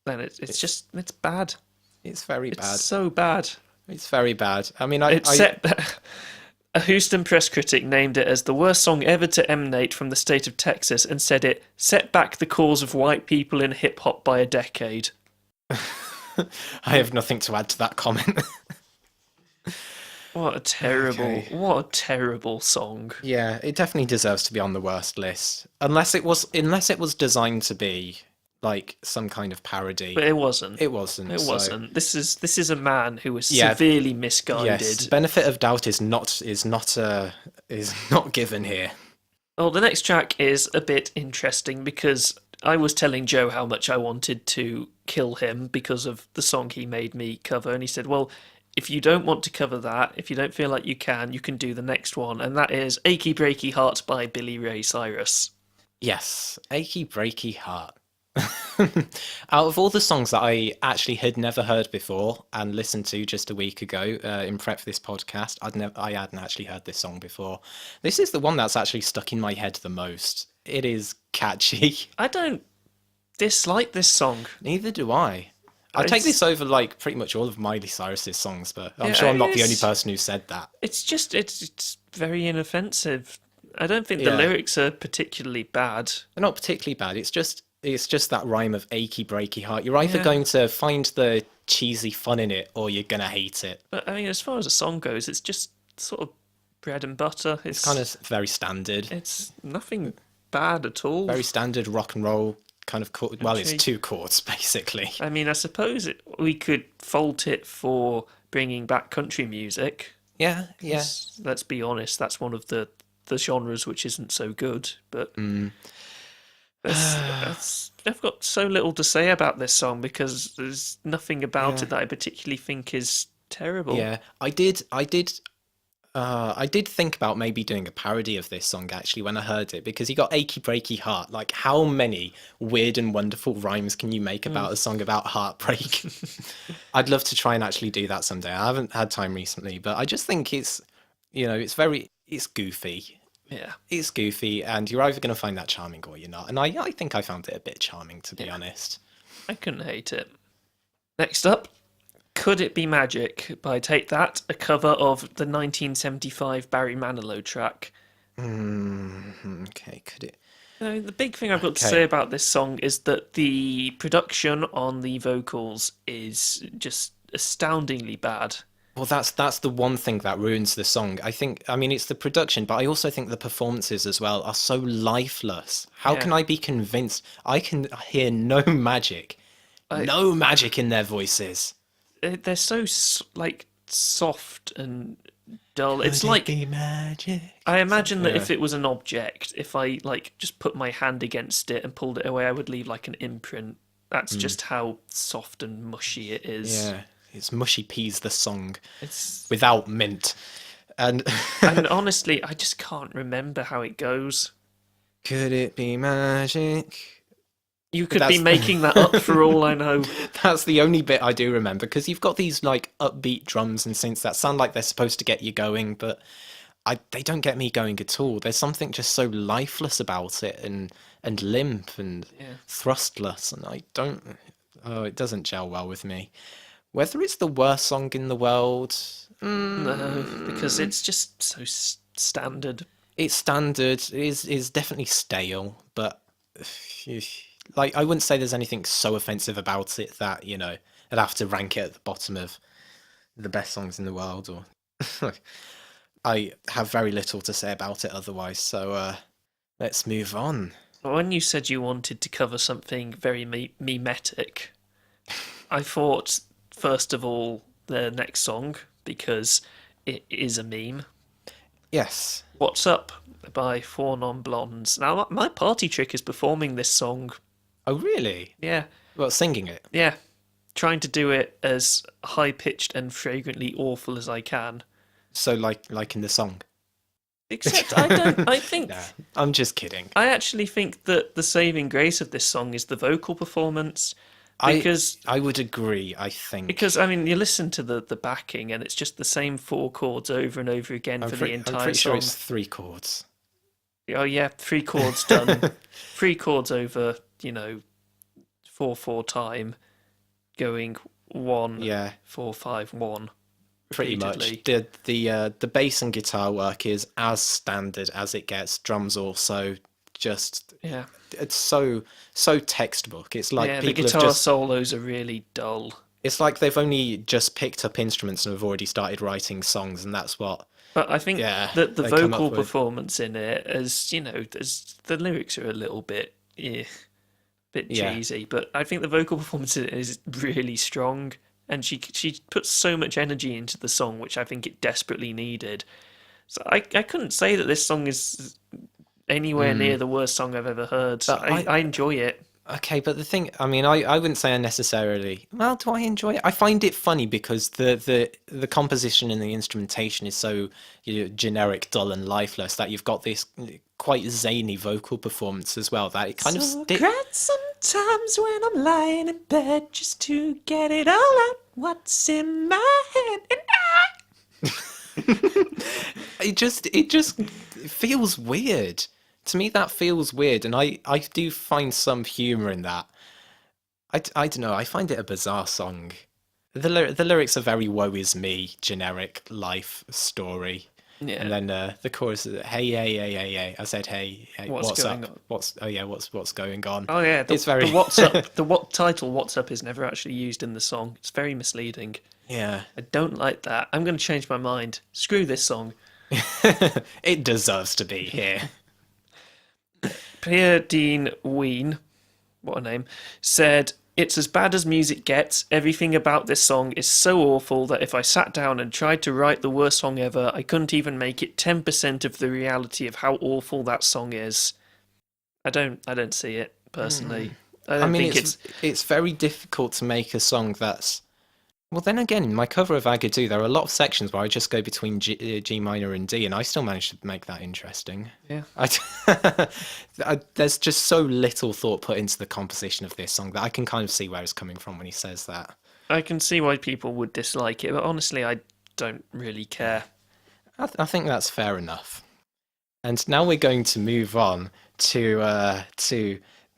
Then it's bad. It's very bad. It's so bad. It's very bad. I mean, a Houston press critic named it as the worst song ever to emanate from the state of Texas and said it set back the cause of white people in hip-hop by a decade. I have nothing to add to that comment. What a terrible song. Yeah, it definitely deserves to be on the worst list. Unless it was designed to be like some kind of parody. But it wasn't. It wasn't. This is a man who was severely misguided. Yes, benefit of doubt is not given here. Well, the next track is a bit interesting because I was telling Joe how much I wanted to kill him because of the song he made me cover, and he said, well, if you don't want to cover that, if you don't feel like you can do the next one, and that is Achy Breaky Heart by Billy Ray Cyrus. Yes, Achy Breaky Heart. Out of all the songs that I actually had never heard before and listened to just a week ago in prep for this podcast, I hadn't actually heard this song before. This is the one that's actually stuck in my head the most. It is catchy. I don't dislike this song. Neither do I. I take this over like pretty much all of Miley Cyrus's songs, but I'm sure I'm not the only person who said that. It's very inoffensive. I don't think the lyrics are particularly bad. They're not particularly bad. It's just that rhyme of achy breaky heart. You're either going to find the cheesy fun in it or you're going to hate it. But I mean, as far as a song goes, it's just sort of bread and butter. It's kind of very standard. It's nothing bad at all. Very standard rock and roll kind of chord. Well, it's 2 chords, basically. I mean, I suppose we could fault it for bringing back country music. Yeah. Let's be honest, that's one of the genres which isn't so good, but... I've got so little to say about this song because there's nothing about it that I particularly think is terrible. Yeah, I did think about maybe doing a parody of this song actually when I heard it, because you got Achy Breaky Heart. Like, how many weird and wonderful rhymes can you make about a song about heartbreak? I'd love to try and actually do that someday. I haven't had time recently, but I just think it's goofy. Yeah, it's goofy, and you're either going to find that charming or you're not. And I think I found it a bit charming, to be honest. I couldn't hate it. Next up, Could It Be Magic by Take That, a cover of the 1975 Barry Manilow track. Okay, could it... The big thing I've got to say about this song is that the production on the vocals is just astoundingly bad. Well, that's the one thing that ruins the song. I mean, it's the production, but I also think the performances as well are so lifeless. How can I be convinced? I can hear no magic in their voices. They're so soft and dull. It's like magic. I imagine that if it was an object, if I just put my hand against it and pulled it away, I would leave like an imprint. That's just how soft and mushy it is. Yeah. It's Mushy Peas the song. It's without mint. And And honestly, I just can't remember how it goes. could it be magic? You could be That's making that up for all I know. that's the only bit I do remember, because you've got these like upbeat drums and synths that sound like they're supposed to get you going, but they don't get me going at all. There's something just so lifeless about it, and limp and Yeah. thrustless, and I don't. Oh, it doesn't gel well with me. Whether it's the worst song in the world, No, because it's just so standard. it's standard. It is definitely stale, but like I wouldn't say there's anything so offensive about it that I'd have to rank it at the bottom of the best songs in the world. Or I have very little to say about it otherwise. So let's move on. When you said you wanted to cover something very memetic, I thought, first of all, the next song, because it is a meme. Yes. What's Up by Four Non-Blondes. Now, my party trick is performing this song. Oh, really? Yeah, Well, singing it. yeah. Trying to do it as high-pitched and fragrantly awful as I can. So like in the song. Except I think... Nah, I'm just kidding. I actually think that the saving grace of this song is the vocal performance. Because I would agree, I think. Because, I mean, you listen to the backing and it's just the same four chords over and over again for the entire I'm pretty song. sure it's 3 chords. Oh, yeah, 3 chords done. 3 chords over, 4/4 time, going 1, Yeah. 4, 5, 1. Pretty much. repeatedly. The bass and guitar work is as standard as it gets. Drums also just Yeah. it's so textbook. It's like Yeah, the people have guitar just solos are really dull. it's like they've only just picked up instruments and have already started writing songs, and that's what But I think that the they come vocal up with. performance in it, the lyrics are a little bit, bit Yeah. cheesy. But I think the vocal performance in it is really strong, and she puts so much energy into the song, which I think it desperately needed. So I couldn't say that this song is anywhere near the worst song I've ever heard. But I enjoy it. Okay, but the thing, I mean, I wouldn't say I necessarily. Well, do I enjoy it? I find it funny because the composition and the instrumentation is so generic, dull, and lifeless that you've got this quite zany vocal performance as well. That it kind of Cry sometimes when I'm lying in bed just to get it all out. What's in my head? And it just feels weird. To me, that feels weird, and I do find some humour in that. I don't know, I find it a bizarre song. The lyrics are very woe is me, generic life story. Yeah. And then the chorus is, hey, hey, hey, hey, hey. I said, hey, what's going up? on? What's going on? Oh yeah, it's very... the What's Up, title What's Up is never actually used in the song. It's very misleading. Yeah. I don't like that. I'm going to change my mind. Screw this song. It deserves to be here. Pierre Dean Ween, what a name, said, "It's as bad as music gets. Everything about this song is so awful that if I sat down and tried to write the worst song ever, I couldn't even make it 10% of the reality of how awful that song is." I don't see it personally. I mean, it's very difficult to make a song that's... Well, then again, in my cover of Agadoo, there are a lot of sections where I just go between G minor and D, and I still manage to make that interesting. Yeah. There's just so little thought put into the composition of this song that I can kind of see where it's coming from when he says that. I can see why people would dislike it, but honestly, I don't really care. I think that's fair enough. And now we're going to move on to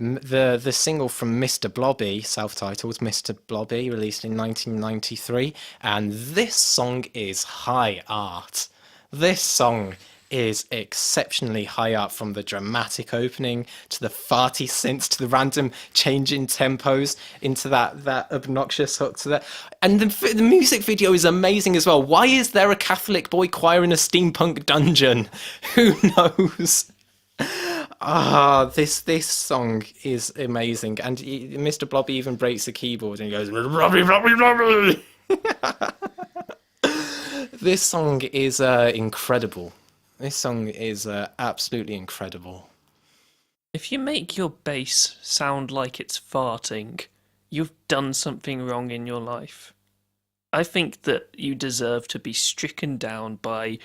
the single from Mr. Blobby, self-titled Mr. Blobby, released in 1993, and this song is high art. This song is exceptionally high art, from the dramatic opening to the farty synths to the random change in tempos into that obnoxious hook to that. And the music video is amazing as well. Why is there a Catholic boy choir in a steampunk dungeon? Who knows? This song is amazing, and Mr. Blobby even breaks the keyboard and he goes, "Blobby, Blobby, Blobby." This song is incredible. This song is absolutely incredible. If you make your bass sound like it's farting, you've done something wrong in your life. I think that you deserve to be stricken down by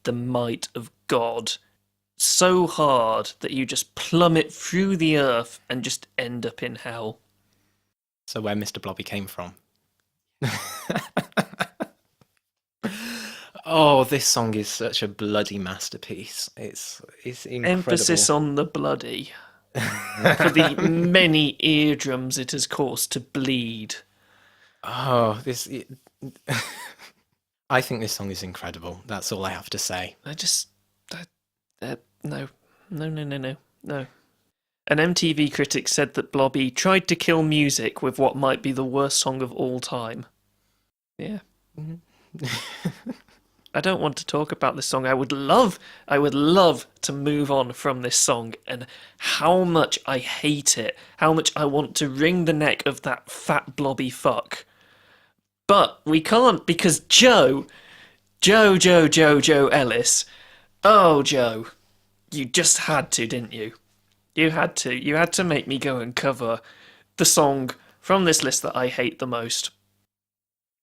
the might of God so hard that you just plummet through the earth and just end up in hell. So where Mr. Blobby came from. Oh, this song is such a bloody masterpiece. It's incredible. Emphasis on the bloody. For the many eardrums it has caused to bleed. Oh, I think this song is incredible. That's all I have to say. No. An MTV critic said that Blobby tried to kill music with what might be the worst song of all time. Yeah. I don't want to talk about this song. I would love to move on from this song and how much I hate it, how much I want to wring the neck of that fat blobby fuck. But we can't because Joe Ellis. Oh, Joe, you just had to, didn't you? You had to make me go and cover the song from this list that I hate the most.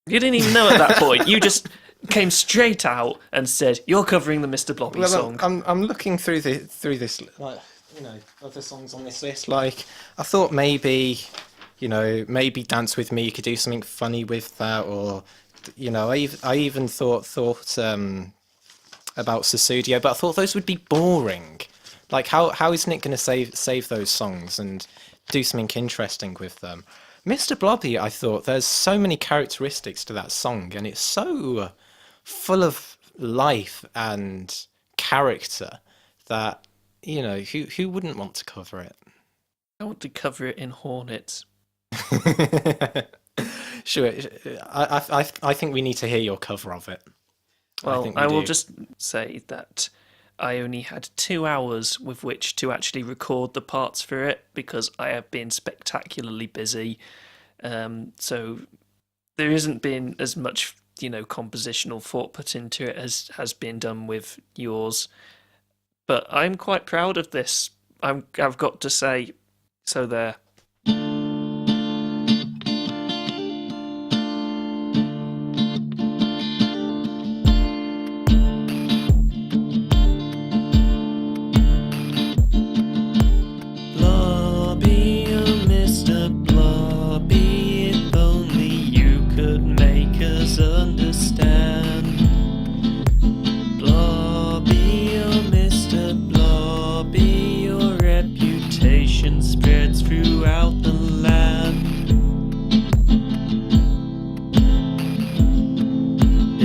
You didn't even know at that point. You just came straight out and said, "You're covering the Mr. Blobby song." I'm looking through this, like, other songs on this list. Like, I thought maybe Dance With Me, you could do something funny with that, or I even thought about Susudio, but I thought those would be boring. Like, how isn't it going to save those songs and do something interesting with them? Mr. Blobby, I thought there's so many characteristics to that song, and it's so full of life and character that who wouldn't want to cover it? I want to cover it in Hornets. Sure, I think we need to hear your cover of it. Well, I will just say that I only had 2 hours with which to actually record the parts for it because I have been spectacularly busy. So there hasn't been as much, compositional thought put into it as has been done with yours. But I'm quite proud of this. I've got to say, so there.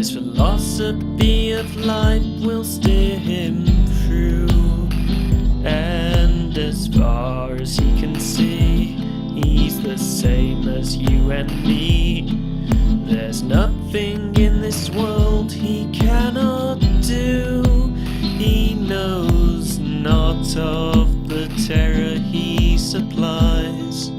Philosophy of life will steer him through, and as far as he can see, he's the same as you and me. There's nothing in this world he cannot do. He knows not of the terror he supplies.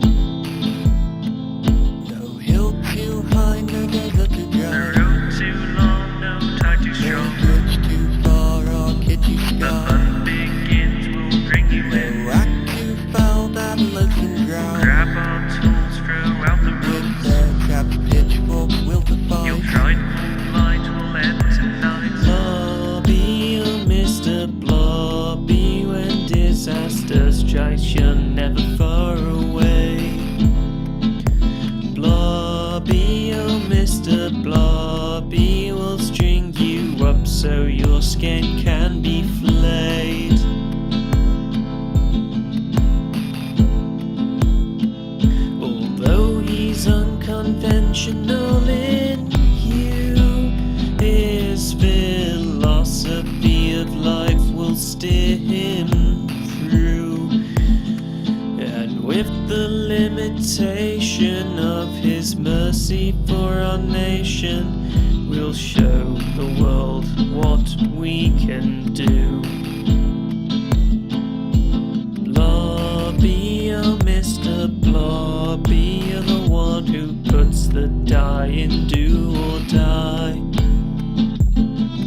No hill too high, no river too dry. Too long, no tide too strong. No bridge too far, or kitty sky. The fun begins, we'll bring you in. No rack too foul, that loaf can drown. Grab our tools throughout the room. With their traps, pitchforks, will to find. You'll try and light will end tonight. Blobby, oh Mr. Blobby, when disaster strikes, you're never far away. Blobby, oh Mr. Blobby, will string you up so your skin can be flayed. Although he's unconventional in hue, his philosophy of life will steer him through. And with the limitation of his mercy for our nation, we'll show the world what we can do. Blobby, oh Mr. Blobby, you're the one who puts the die in do or die.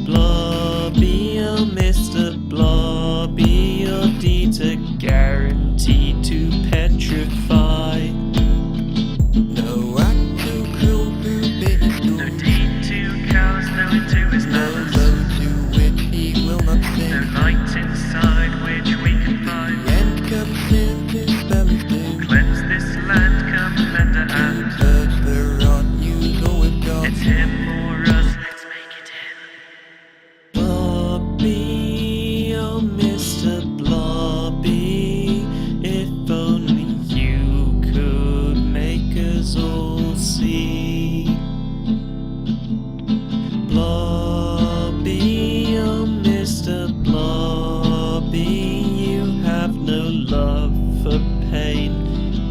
Blobby, oh Mr. Blobby, your deeds are guaranteed to petrify. No act too cruel, too bitter, no deed too callous, no into his manners. No load to which he sea. Blobby, oh Mr. Blobby, you have no love for pain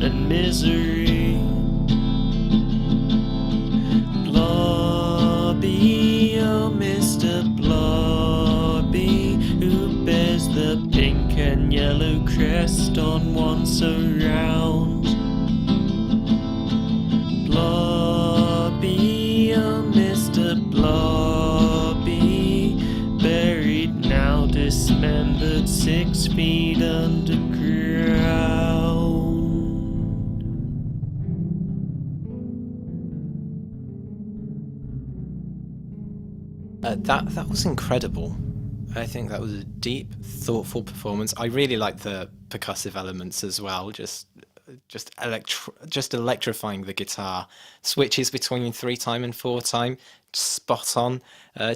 and misery. Blobby, oh Mr. Blobby, who bears the pink and yellow crest on one surround. Blobby, oh Mr. Blobby, buried now, dismembered 6 feet underground. That was incredible. I think that was a deep, thoughtful performance. I really like the percussive elements as well. Just electrifying the guitar. Switches between 3-time and 4-time, spot on.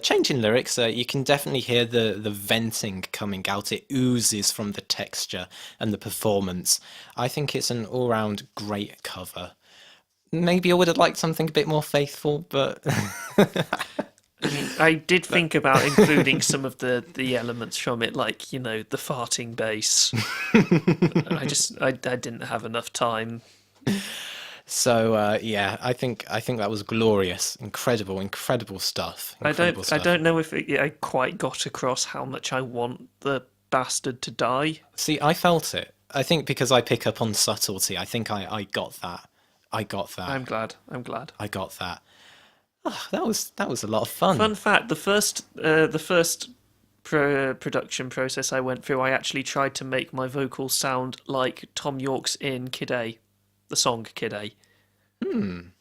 Changing lyrics, you can definitely hear the venting coming out. It oozes from the texture and the performance. I think it's an all-round great cover. Maybe I would have liked something a bit more faithful, but I did think about including some of the elements from it, like, you know, the farting bass. I didn't have enough time. So yeah, I think that was glorious, incredible stuff. I don't know if I quite got across how much I want the bastard to die. See, I felt it. I think because I pick up on subtlety, I think I got that. I got that. I'm glad. I got that. Oh, that was a lot of fun. Fun fact: the first production process I went through, I actually tried to make my vocals sound like Tom York's in Kid A, the song Kid A. And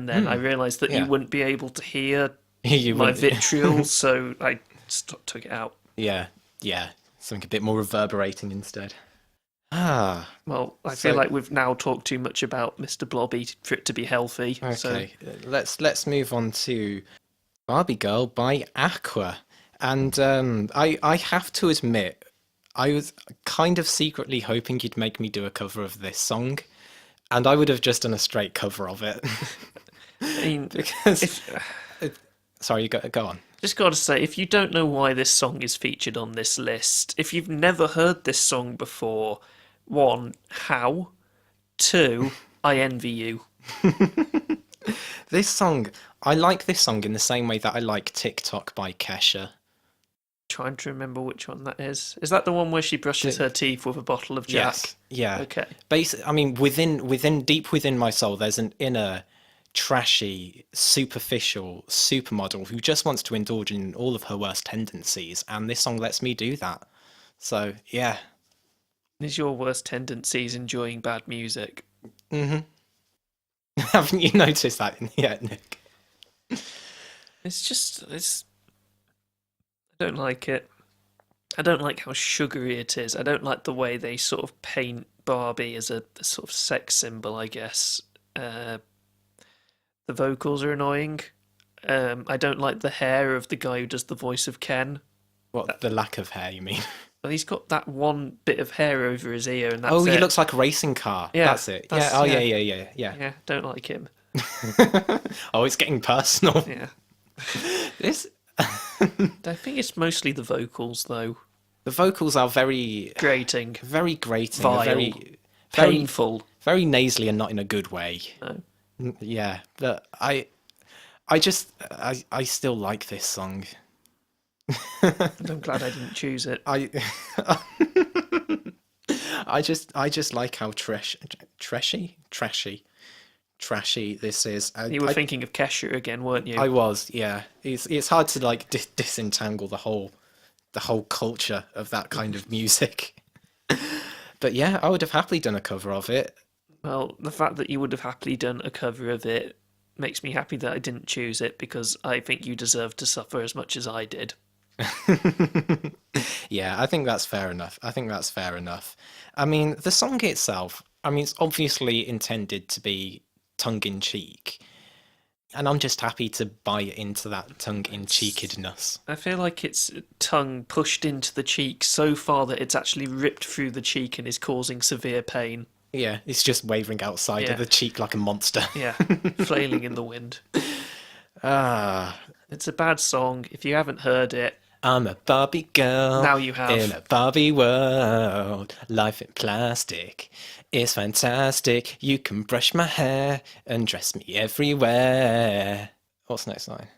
then I realised that you wouldn't be able to hear my vitriol, so I took it out. Yeah, something a bit more reverberating instead. Well, I feel like we've now talked too much about Mr. Blobby for it to be healthy. Okay, so let's move on to Barbie Girl by Aqua. And I have to admit, I was kind of secretly hoping you'd make me do a cover of this song, and I would have just done a straight cover of it. I mean, because sorry, go on. Just got to say, if you don't know why this song is featured on this list, if you've never heard this song before, 1, how? 2, I envy you. This song, I like this song in the same way that I like TikTok by Kesha. Trying to remember which one that is. Is that the one where she brushes her teeth with a bottle of Jack? Yes, yeah. Okay. I mean, deep within my soul, there's an inner, trashy, superficial supermodel who just wants to indulge in all of her worst tendencies, and this song lets me do that. So, yeah. Is your worst tendencies enjoying bad music? Mm-hmm. Haven't you noticed that yet, Nick? It's I don't like it. I don't like how sugary it is. I don't like the way they sort of paint Barbie as a sort of sex symbol, I guess. The vocals are annoying. I don't like the hair of the guy who does the voice of Ken. What, the lack of hair, you mean? Well, he's got that one bit of hair over his ear, and that's he it. looks like a racing car. Yeah, that's it. Yeah. Yeah, don't like him. Oh, it's getting personal. Yeah. This. I think it's mostly the vocals, though. The vocals are very grating, vile, very painful, very nasally, and not in a good way. No. Yeah, but I still like this song. I'm glad I didn't choose it. I just like how trashy this is. You were thinking of Kesha again, weren't you? I was, yeah. It's hard to like disentangle the whole culture of that kind of music. But yeah, I would have happily done a cover of it. Well, the fact that you would have happily done a cover of it makes me happy that I didn't choose it, because I think you deserve to suffer as much as I did. Yeah, I think that's fair enough. I mean, the song itself, it's obviously intended to be tongue-in-cheek, and I'm just happy to buy into that tongue-in-cheekedness. I feel like it's tongue pushed into the cheek so far that it's actually ripped through the cheek and is causing severe pain. Yeah, it's just wavering outside Yeah. of the cheek like a monster. Yeah, flailing in the wind. Ah, It's a bad song. If you haven't heard it, I'm a Barbie girl now you have. in a Barbie world. Life in plastic is fantastic. You can brush my hair and dress me everywhere. What's the next line?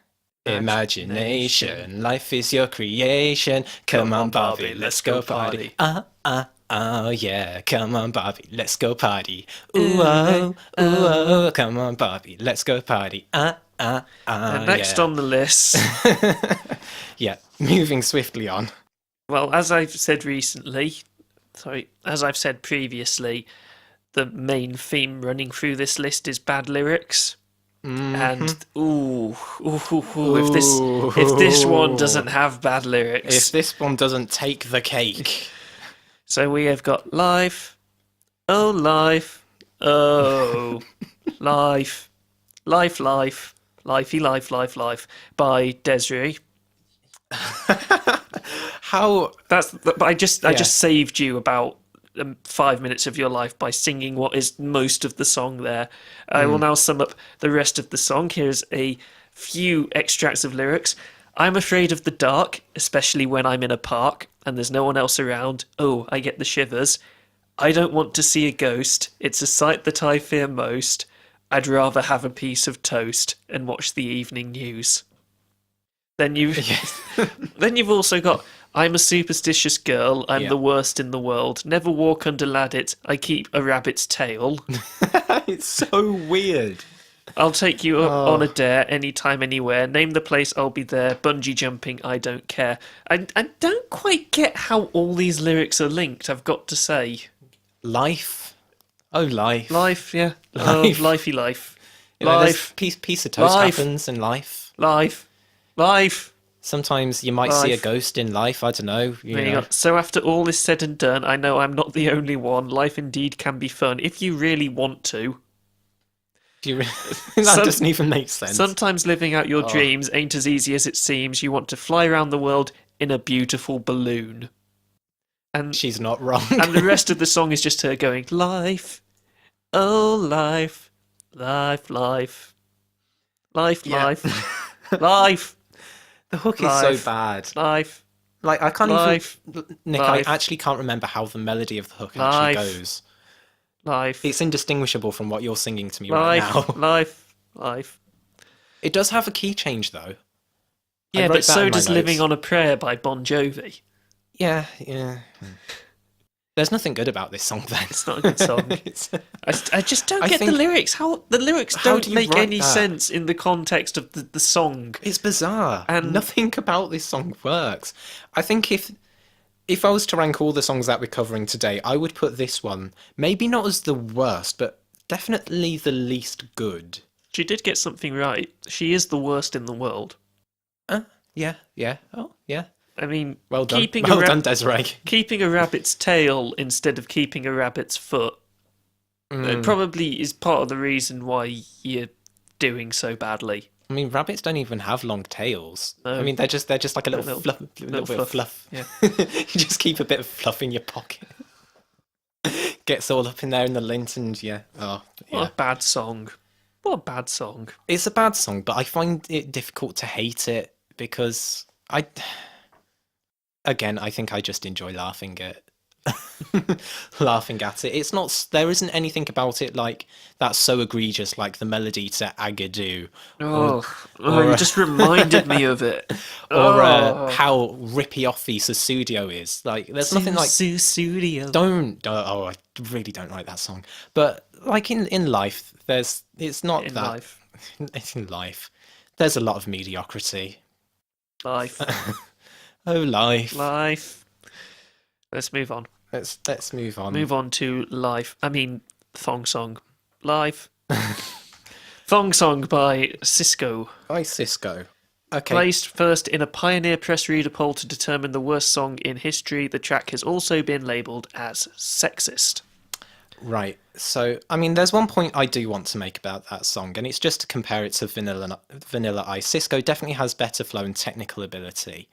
Imagination, life is your creation. Come on, Barbie, let's go party. Yeah. Come on, Barbie, let's go party. Ooh, oh, ooh, oh. Come on, Barbie, let's go party. And next yeah. on the list, Yeah, moving swiftly on. well, as I've said previously, the main theme running through this list is bad lyrics. And if this one doesn't have bad lyrics, If this one doesn't take the cake. so we have got life, oh life, oh life, life, life, lifey, life by Desiree. How? But I just saved you about 5 minutes of your life by singing what is most of the song there. I will now sum up the rest of the song. Here's a few extracts of lyrics. I'm afraid of the dark, especially when I'm in a park and there's no one else around. Oh, I get the shivers. I don't want to see a ghost. It's a sight that I fear most. I'd rather have a piece of toast and watch the evening news. Then you've also got I'm a superstitious girl. I'm the worst in the world. Never walk under ladders. I keep a rabbit's tail. It's so weird. I'll take you up on a dare anytime, anywhere. Name the place, I'll be there. Bungee jumping, I don't care. I don't quite get how all these lyrics are linked, I've got to say. Life. Oh, life. Life, yeah. Life. Oh, lifey life. You know, Life. Piece of toast Life. happens in life. Life. Life. Sometimes you might see a ghost in life. I don't know. You know. So after all is said and done, I know I'm not the only one. Life indeed can be fun if you really want to. That doesn't even make sense. Sometimes living out your dreams ain't as easy as it seems. You want to fly around the world in a beautiful balloon. And she's not wrong. And the rest of the song is just her going, life, oh life, life, life, life, life, life. The hook is so bad. Life. Like, I can't even... Nick, life. I actually can't remember how the melody of the hook actually goes. Life. It's indistinguishable from what you're singing to me right now. Life. It does have a key change, though. Yeah, but so does Living on a Prayer by Bon Jovi. Yeah. There's nothing good about this song, then. It's not a good song. I just don't get the lyrics. How the lyrics don't make any sense in the context of the song. It's bizarre. And nothing about this song works. I think if I was to rank all the songs that we're covering today, I would put this one, maybe not as the worst, but definitely the least good. She did get something right. She is the worst in the world. Yeah. Oh, yeah. I mean, well done, Desiree. Keeping a rabbit's tail instead of keeping a rabbit's foot probably is part of the reason why you're doing so badly. I mean, rabbits don't even have long tails. No. I mean, they're just like a little bit of fluff. Yeah. You just keep a bit of fluff in your pocket. Gets all up in there in the lint and yeah. Oh, yeah. What a bad song. What a bad song. It's a bad song, but I find it difficult to hate it because I think I just enjoy laughing at it. It's not. There isn't anything about it like that's so egregious, like the melody to Agadoo. You just reminded me of it. Or how rippy offy Susudio is. Like, there's nothing like Susudio. Don't. Oh, I really don't like that song. But like in life, it's not in that. Life. It's in life. There's a lot of mediocrity. Life. Oh, life. Life. Let's move on. Let's move on. Move on to life. I mean, Thong Song. Life. Thong Song by Cisco. By Cisco. Okay. Placed first in a Pioneer Press Reader poll to determine the worst song in history, the track has also been labelled as sexist. Right. So, I mean, there's one point I do want to make about that song, and it's just to compare it to Vanilla Ice. Cisco definitely has better flow and technical ability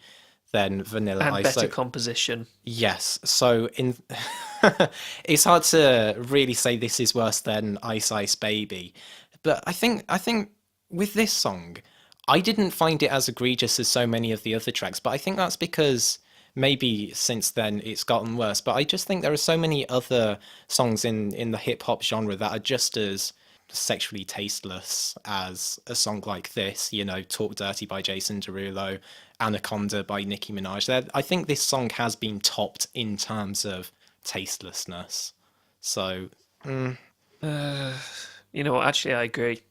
than Vanilla And Ice. better So, composition. yes. So in it's hard to really say this is worse than Ice Ice Baby. But I think with this song, I didn't find it as egregious as so many of the other tracks, but I think that's because maybe since then it's gotten worse. But I just think there are so many other songs in the hip hop genre that are just as sexually tasteless as a song like this, Talk Dirty by Jason Derulo, Anaconda by Nicki Minaj. I think this song has been topped in terms of tastelessness. So, You know what? Actually, I agree.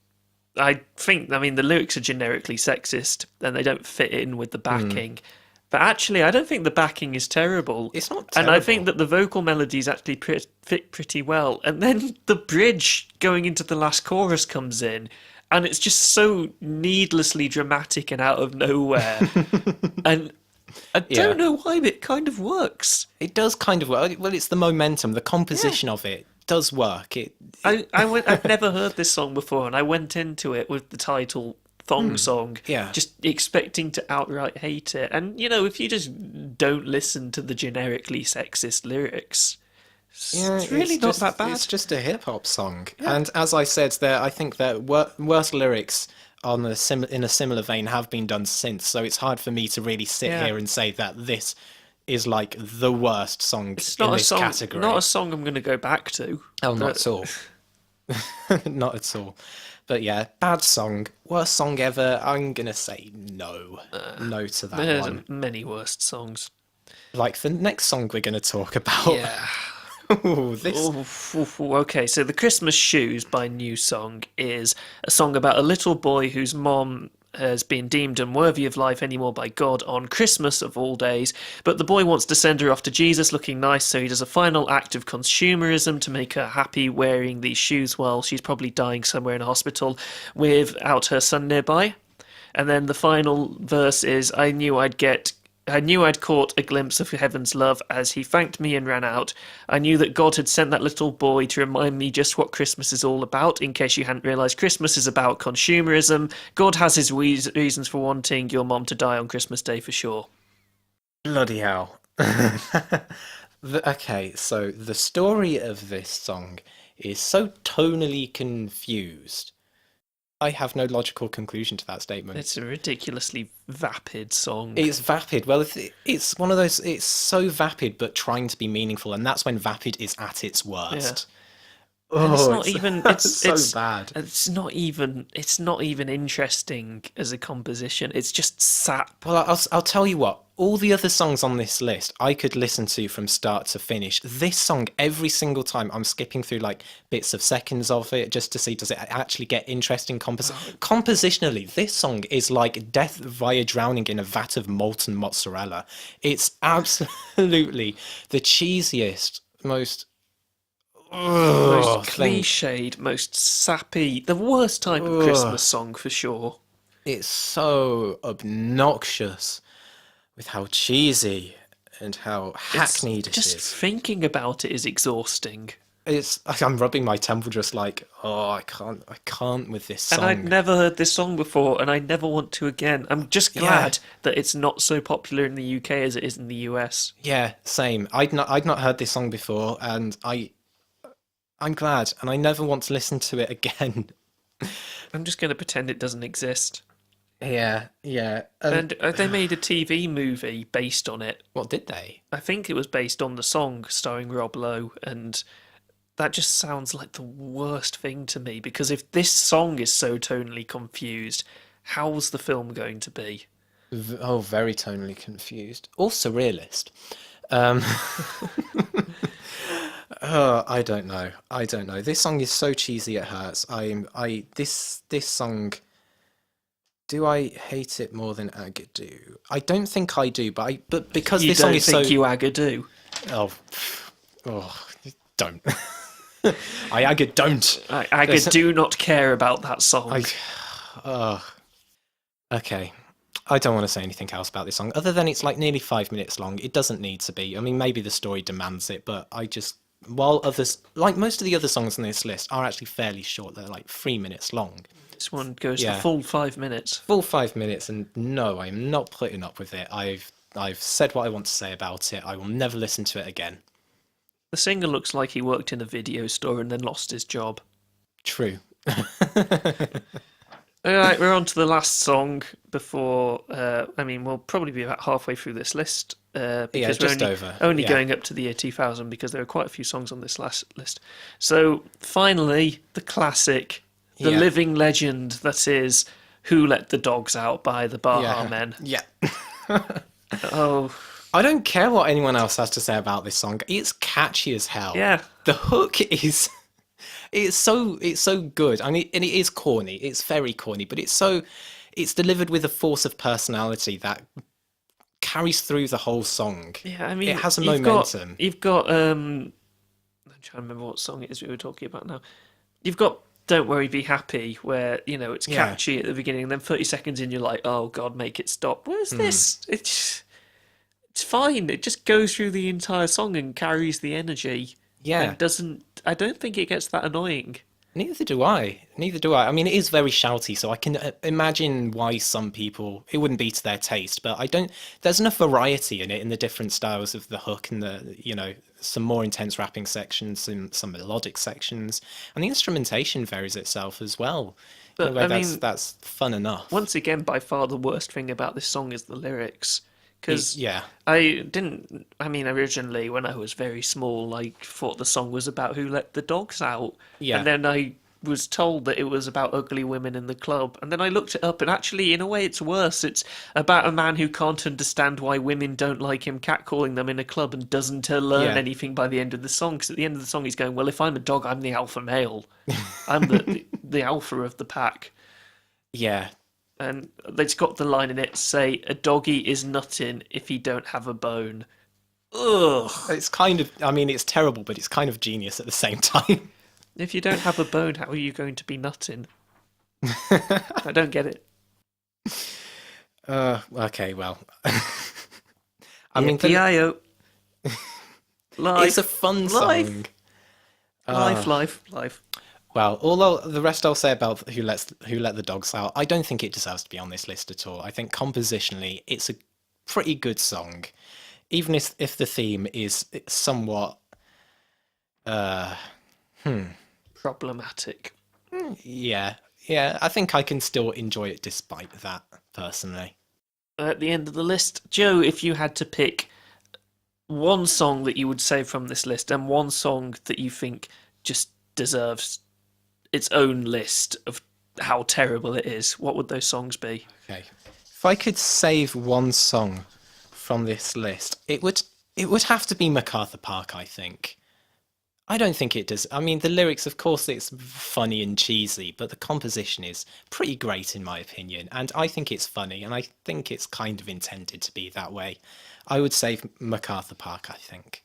I mean, the lyrics are generically sexist and they don't fit in with the backing. But actually, I don't think the backing is terrible. it's not And I think terrible. that the vocal melodies actually fit pretty well. And then the bridge going into the last chorus comes in, and it's just so needlessly dramatic and out of nowhere. And I Yeah, don't know why, but it kind of works. it does kind of work. Well, it's the momentum, the Yeah. composition of it does work. I've never heard this song before, and I went into it with the title Thong Song, Yeah. just expecting to outright hate it. And if you just don't listen to the generically sexist lyrics, Yeah, it's really not that bad. it's just a hip hop song, Yeah. and as I said, I think that worse lyrics in a similar vein have been done since. So it's hard for me to really sit Yeah. here and say that this is like the worst song It's in not a this song, not a category. song I'm going to go back to. Oh, not But at all, not at all. But yeah, bad song, worst song ever. I'm gonna say no, no to that there's one. many worst songs. Like the next song we're gonna talk about. Yeah. Ooh, this. Okay, so the Christmas Shoes by New Song is a song about a little boy whose mom has been deemed unworthy of life anymore by God on Christmas of all days, but the boy wants to send her off to Jesus looking nice, so he does a final act of consumerism to make her happy wearing these shoes while she's probably dying somewhere in a hospital without her son nearby. And then the final verse is I knew I'd caught a glimpse of heaven's love as he thanked me and ran out. I knew that God had sent that little boy to remind me just what Christmas is all about, in case you hadn't realised Christmas is about consumerism. God has his reasons for wanting your mom to die on Christmas Day for sure. Bloody hell. Okay, so the story of this song is so tonally confused. I have no logical conclusion to that statement. It's a ridiculously vapid song. It's vapid. Well, it's one of those. It's so vapid, but trying to be meaningful, and that's when vapid is at its Yeah. worst. And it's Oh, not even so bad. it's not even interesting as a composition. It's just sap. Well, I'll tell you what. All the other songs on this list I could listen to from start to finish. This song, every single time, I'm skipping through like bits of seconds of it just to see does it actually get interesting compositionally. This song is like death via drowning in a vat of molten mozzarella. It's absolutely the cheesiest, most Most thing. cliched, most sappy, the worst type of Christmas song for sure. It's so obnoxious with how cheesy and how hackneyed it Just is. thinking about it is exhausting. It's I'm rubbing my temple just like, oh, I can't with this And I'd song. never heard this song before, and I never want to again. I'm just glad that it's not so popular in the UK as it is in the US. Yeah, same. I'd not heard this song before, and I'm glad, and I never want to listen to it again. I'm just going to pretend it doesn't exist. Yeah, yeah. And they made a TV movie based on it. What did they? I think it was based on the song starring Rob Lowe, and that just sounds like the worst thing to me, because if this song is so tonally confused, how's the film going to be? Oh, very tonally confused. Or surrealist. Um, oh, I don't know. I don't know. This song is so cheesy it hurts. This song. Do I hate it more than Agadoo? I don't think I do, but because You this song don't is so think you agadoo? oh oh don't I Agad don't I do not care about that song. I oh okay. I don't want to say anything else about this song other than it's like nearly 5 minutes long. It doesn't need to be. I mean, maybe the story demands it, but while others like most of the other songs on this list are actually fairly short, they're like 3 minutes long. This one goes the Yeah. full 5 minutes. Full 5 minutes, and no, I'm not putting up with it. I've said what I want to say about it. I will never listen to it again. The singer looks like he worked in a video store and then lost his job. True. All right, we're on to the last song before. We'll probably be about halfway through this list because just we're over. only going up to the year 2000 because there are quite a few songs on this last list. So finally, the classic, the living legend that is "Who Let the Dogs Out" by the Baha Men. Yeah. Oh, I don't care what anyone else has to say about this song. It's catchy as hell. yeah. The hook is it's so good. I mean, and it is corny. It's very corny, but it's delivered with a force of personality that carries through the whole song. Yeah, I mean, it has a momentum. You've got I'm trying to remember what song it is we were talking about now. You've got "Don't Worry, Be Happy," where it's catchy at the beginning, and then 30 seconds in, you're like, "Oh God, make it stop." Where's this? It's fine. It just goes through the entire song and carries the energy. Yeah. And doesn't. I don't think it gets that annoying. Neither do I. I mean, it is very shouty, so I can imagine why some people it wouldn't be to their taste. But I don't. There's enough variety in it in the different styles of the hook and some more intense rapping sections and some melodic sections, and the instrumentation varies itself as well. But In a way that's fun enough. Once again, by far the worst thing about this song is the lyrics. Because Yeah. originally when I was very small, I thought the song was about who let the dogs out. Yeah. And then I was told that it was about ugly women in the club. And then I looked it up, and actually, in a way, it's worse. It's about a man who can't understand why women don't like him catcalling them in a club and doesn't learn anything by the end of the song. Because at the end of the song, he's going, well, if I'm a dog, I'm the alpha male. I'm the alpha of the pack. Yeah. And it's got the line in it, say, "A doggy is nutting if he don't have a bone." Ugh. It's kind of, it's terrible, but it's kind of genius at the same time. If you don't have a bone, how are you going to be nutting? I don't get it. Okay, well. P.I.O. Life. It's a fun song. Life. Well, although the rest I'll say about Who Let the Dogs Out, I don't think it deserves to be on this list at all. I think compositionally, it's a pretty good song, even if the theme is somewhat problematic. Yeah. I think I can still enjoy it despite that, personally. At the end of the list, Joe, if you had to pick one song that you would say from this list and one song that you think just deserves its own list of how terrible it is, what would those songs be? Okay. If I could save one song from this list, it would have to be MacArthur Park, I think. I don't think it does. I mean, the lyrics, of course, it's funny and cheesy, but the composition is pretty great in my opinion, and I think it's funny, and I think it's kind of intended to be that way. I would save MacArthur Park, I think.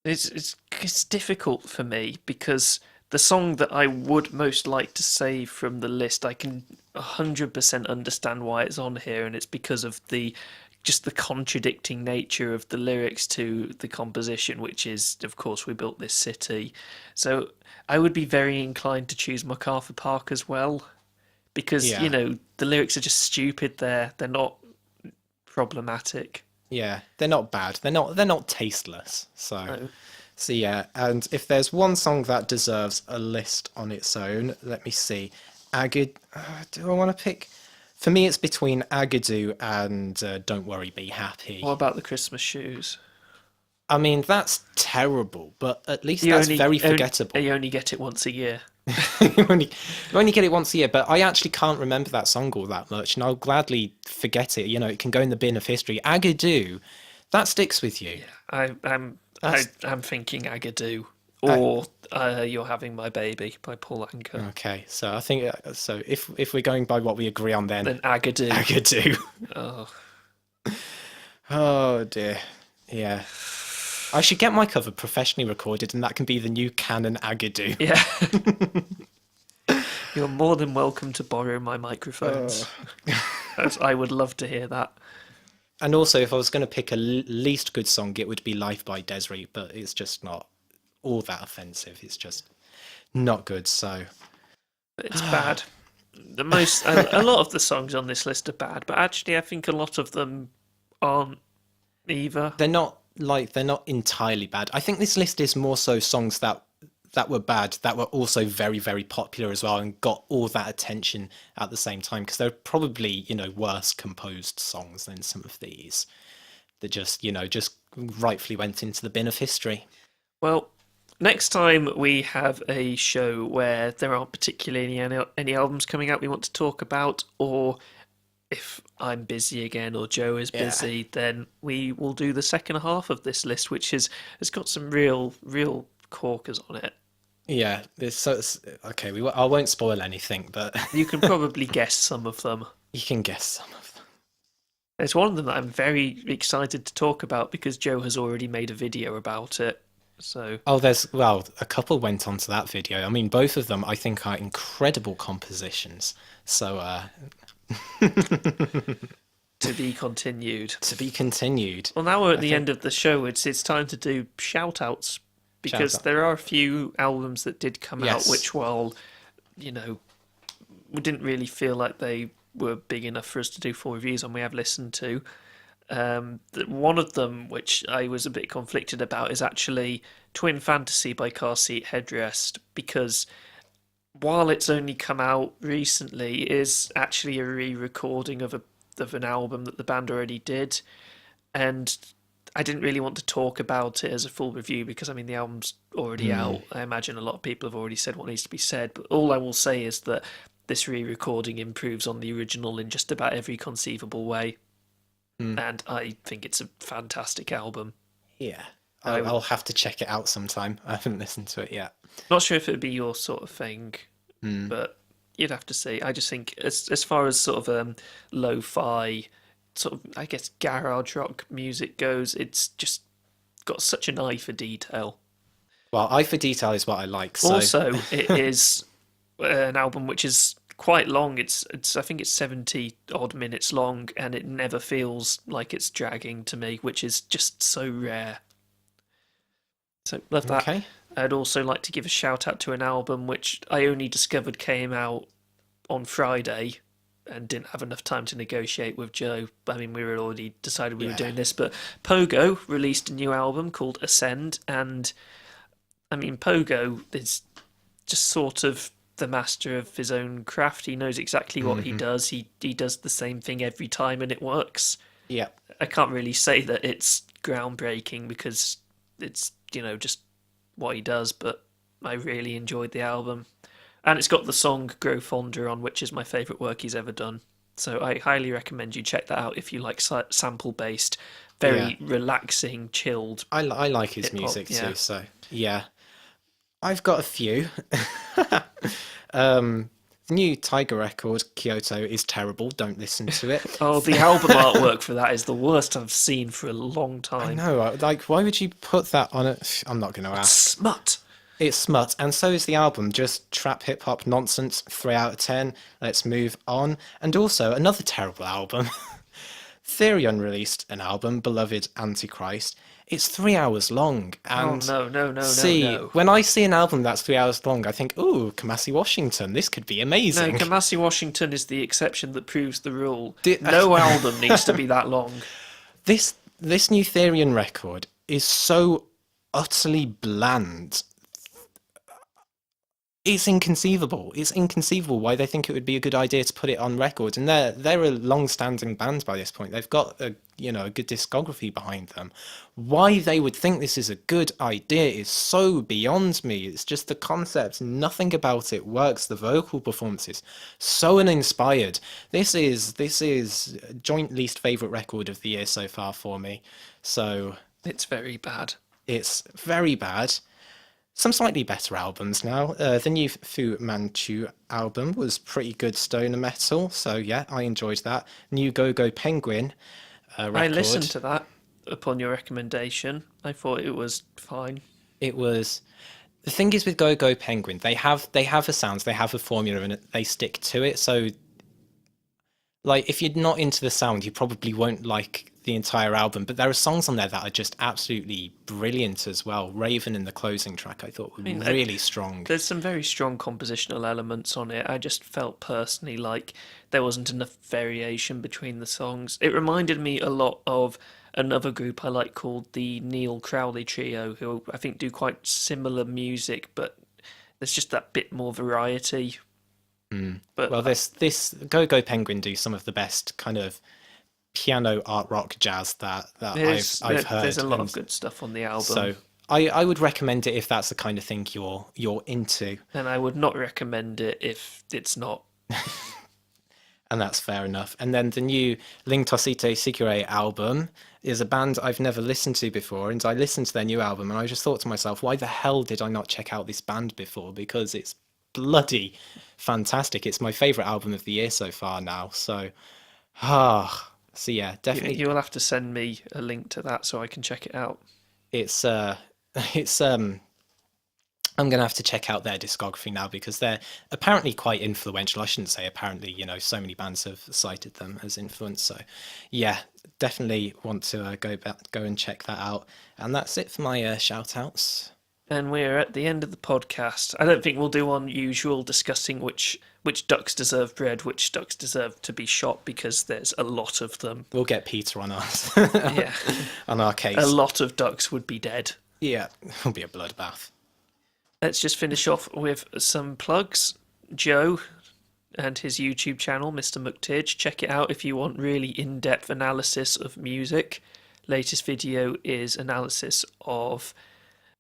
It's difficult for me because the song that I would most like to save from the list, I can 100% understand why it's on here, and it's because of just the contradicting nature of the lyrics to the composition, which is, of course, we built this city. So I would be very inclined to choose MacArthur Park as well, because, the lyrics are just stupid there. They're not problematic. Yeah, they're not bad. They're not tasteless. So yeah, and if there's one song that deserves a list on its own, let me see. Do I want to pick? For me, it's between Agadoo and Don't Worry, Be Happy. What about the Christmas shoes? I mean, that's terrible, but at least that's very forgettable. You only get it once a year. you only get it once a year, but I actually can't remember that song all that much, and I'll gladly forget it. It can go in the bin of history. Agadoo, that sticks with you. Yeah, I'm thinking Agadoo, or You're Having My Baby by Paul Anka. Okay, so I think if we're going by what we agree on, then Agadoo. Agadoo. Oh dear. Yeah. I should get my cover professionally recorded, and that can be the new canon Agadoo. Yeah. You're more than welcome to borrow my microphones. I would love to hear that. And also, if I was going to pick a least good song, it would be Life by Desiree, but it's just not all that offensive. It's just not good, so... It's bad. A lot of the songs on this list are bad, but actually I think a lot of them aren't either. They're not entirely bad. I think this list is more so songs that were bad that were also very, very popular as well and got all that attention at the same time, because they're probably, worse composed songs than some of these that just rightfully went into the bin of history. Well, next time we have a show where there aren't particularly any albums coming out we want to talk about, or if I'm busy again or Joe is Yeah. busy, then we will do the second half of this list, which has got some real corkers on it. Yeah, okay. I won't spoil anything, but You can probably guess some of them. you can guess some of them. There's one of them that I'm very excited to talk about because Joe has already made a video about it. So, Oh, a couple went onto that video. I mean, both of them I think are incredible compositions. So, to be continued. to be continued. Well, now we're at I the think end of the show. It's time to do shout outs because Shout out. there are a few albums that did come out Yes. which, while, you know, we didn't really feel like they were big enough for us to do full reviews on, we have listened to. One of them, which I was a bit conflicted about, is actually Twin Fantasy by Car Seat Headrest, because while it's only come out recently, it is actually a re-recording of an album that the band already did, and I didn't really want to talk about it as a full review because I mean the album's already out. I imagine a lot of people have already said what needs to be said, but all I will say is that this re-recording improves on the original in just about every conceivable way, and I think it's a fantastic album. Yeah. I would- I'll have to check it out sometime. I haven't listened to it yet. Not sure if it would be your sort of thing, but you'd have to see. I just think as far as sort of lo-fi, sort of I guess garage rock music goes, it's just got such an eye for detail. Well, Eye for Detail is what I like. So Also, it is an album which is quite long. It's I think it's 70 odd minutes long, and it never feels like it's dragging to me, which is just so rare. So love that. okay. I'd also like to give a shout out to an album which I only discovered came out on Friday and didn't have enough time to negotiate with Joe. I mean, we were already decided we were Yeah. doing this, but Pogo released a new album called Ascend, and I mean, Pogo is just sort of the master of his own craft. He knows exactly what he does. He does the same thing every time, and it works. Yeah. I can't really say that it's groundbreaking because it's just what he does, but I really enjoyed the album, and it's got the song "Grow Fonder" on, which is my favourite work he's ever done. So I highly recommend you check that out if you like sample based, very relaxing, chilled. I like his Hip-hop, music yeah. too. So yeah. I've got a few. The new Tiger record, Kyoto, is terrible. Don't listen to it. Oh, the album artwork for that is the worst I've seen for a long I time. know, like, why would you put that on it? I'm not going to ask. Smut. It's smut, and so is the album. Just trap hip hop nonsense. 3 out of 10. Let's move on. And also another terrible album. Therion released an album, Beloved Antichrist. It's 3 hours long, and Oh no, see, no. when I see an album that's 3 hours long, I think, ooh, Kamasi Washington, this could be No, amazing. Kamasi Washington is the exception that proves the rule. Did- No album needs to be that long. This new Therion record is so utterly bland. It's inconceivable. It's inconceivable why they think it would be a good idea to put it on record. And they're a long-standing band by this point. They've got a good discography behind them. Why they would think this is a good idea is so beyond me. It's just the concept. Nothing about it works. The vocal performances so uninspired. This is joint least favorite record of the year so far for me. So It's very bad. it's very bad. Some slightly better albums now. The new Fu Manchu album was pretty good stoner metal, so yeah, I enjoyed that. New Go Go Penguin record. I listened to that upon your recommendation. I thought it was fine. It was. The thing is with Go Go Penguin, they have a sound, they have a formula, and they stick to it. So, like, if you're not into the sound, you probably won't like the entire album. But there are songs on there that are just absolutely brilliant as well. Raven in the closing track, I thought, was really strong. There's some very strong compositional elements on it. I just felt personally like there wasn't enough variation between the songs. It reminded me a lot of another group I like called the Neil Crowley Trio, who I think do quite similar music, but there's just that bit more variety. But Well, this Go-Go Penguin do some of the best kind of piano art rock jazz that I've heard. There's a lot of good stuff on the album. So I would recommend it if that's the kind of thing you're into. And I would not recommend it if it's not. And that's fair enough. And then the new Lingtosite Sikure album is a band I've never listened to before, and I listened to their new album and I just thought to myself, why the hell did I not check out this band before? Because it's bloody fantastic. It's my favourite album of the year so far now. So yeah, definitely. You'll have to send me a link to that so I can check it out. It's I'm going to have to check out their discography now because they're apparently quite influential. I shouldn't say apparently, so many bands have cited them as influence. So yeah, definitely want to go and check that out. And that's it for my shout outs. And we're at the end of the podcast. I don't think we'll do our usual discussing which ducks deserve bread, which ducks deserve to be shot, because there's a lot of them. We'll get Peter on ours. Yeah. On our case. A lot of ducks would be dead. Yeah, it'll be a bloodbath. Let's just finish off with some plugs. Joe and his YouTube channel, Mr. McTidge. Check it out if you want really in-depth analysis of music. Latest video is analysis of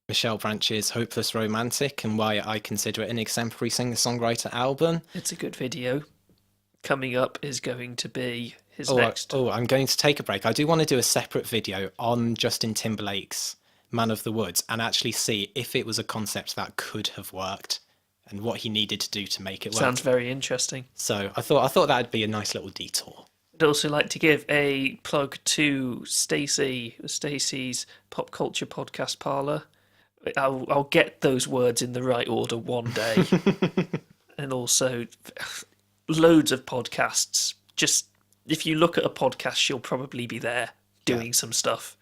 Michelle Branch's Hopeless Romantic and why I consider it an exemplary singer-songwriter album. It's a good video. Coming up is going to be his next. I'm going to take a break. I do want to do a separate video on Justin Timberlake's Man of the Woods and actually see if it was a concept that could have worked and what he needed to do to make it work. Sounds very interesting. So I thought that'd be a nice little detour. I'd also like to give a plug to Stacey's Pop Culture Podcast Parlour. I'll get those words in the right order one day. And also loads of podcasts. Just if you look at a podcast, she'll probably be there doing some stuff.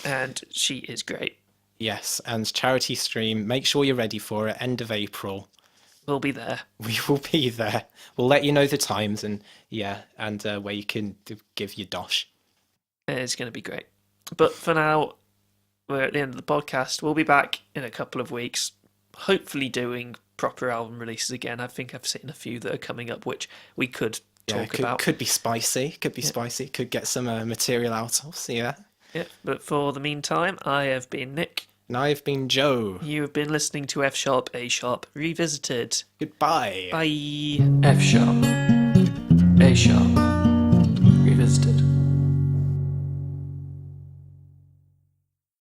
And she is great. Yes, and charity stream, make sure you're ready for it, end of April. We'll be there. We will be there. We'll let you know the times and where you can give your dosh. It's going to be great. But for now, we're at the end of the podcast. We'll be back in a couple of weeks, hopefully doing proper album releases again. I think I've seen a few that are coming up, which we could talk about. Could be spicy. Spicy. Could get some material out of. So yeah. Yeah, but for the meantime, I have been Nick. And I have been Joe. You have been listening to F Sharp, A Sharp Revisited. Goodbye. Bye. F Sharp, A Sharp.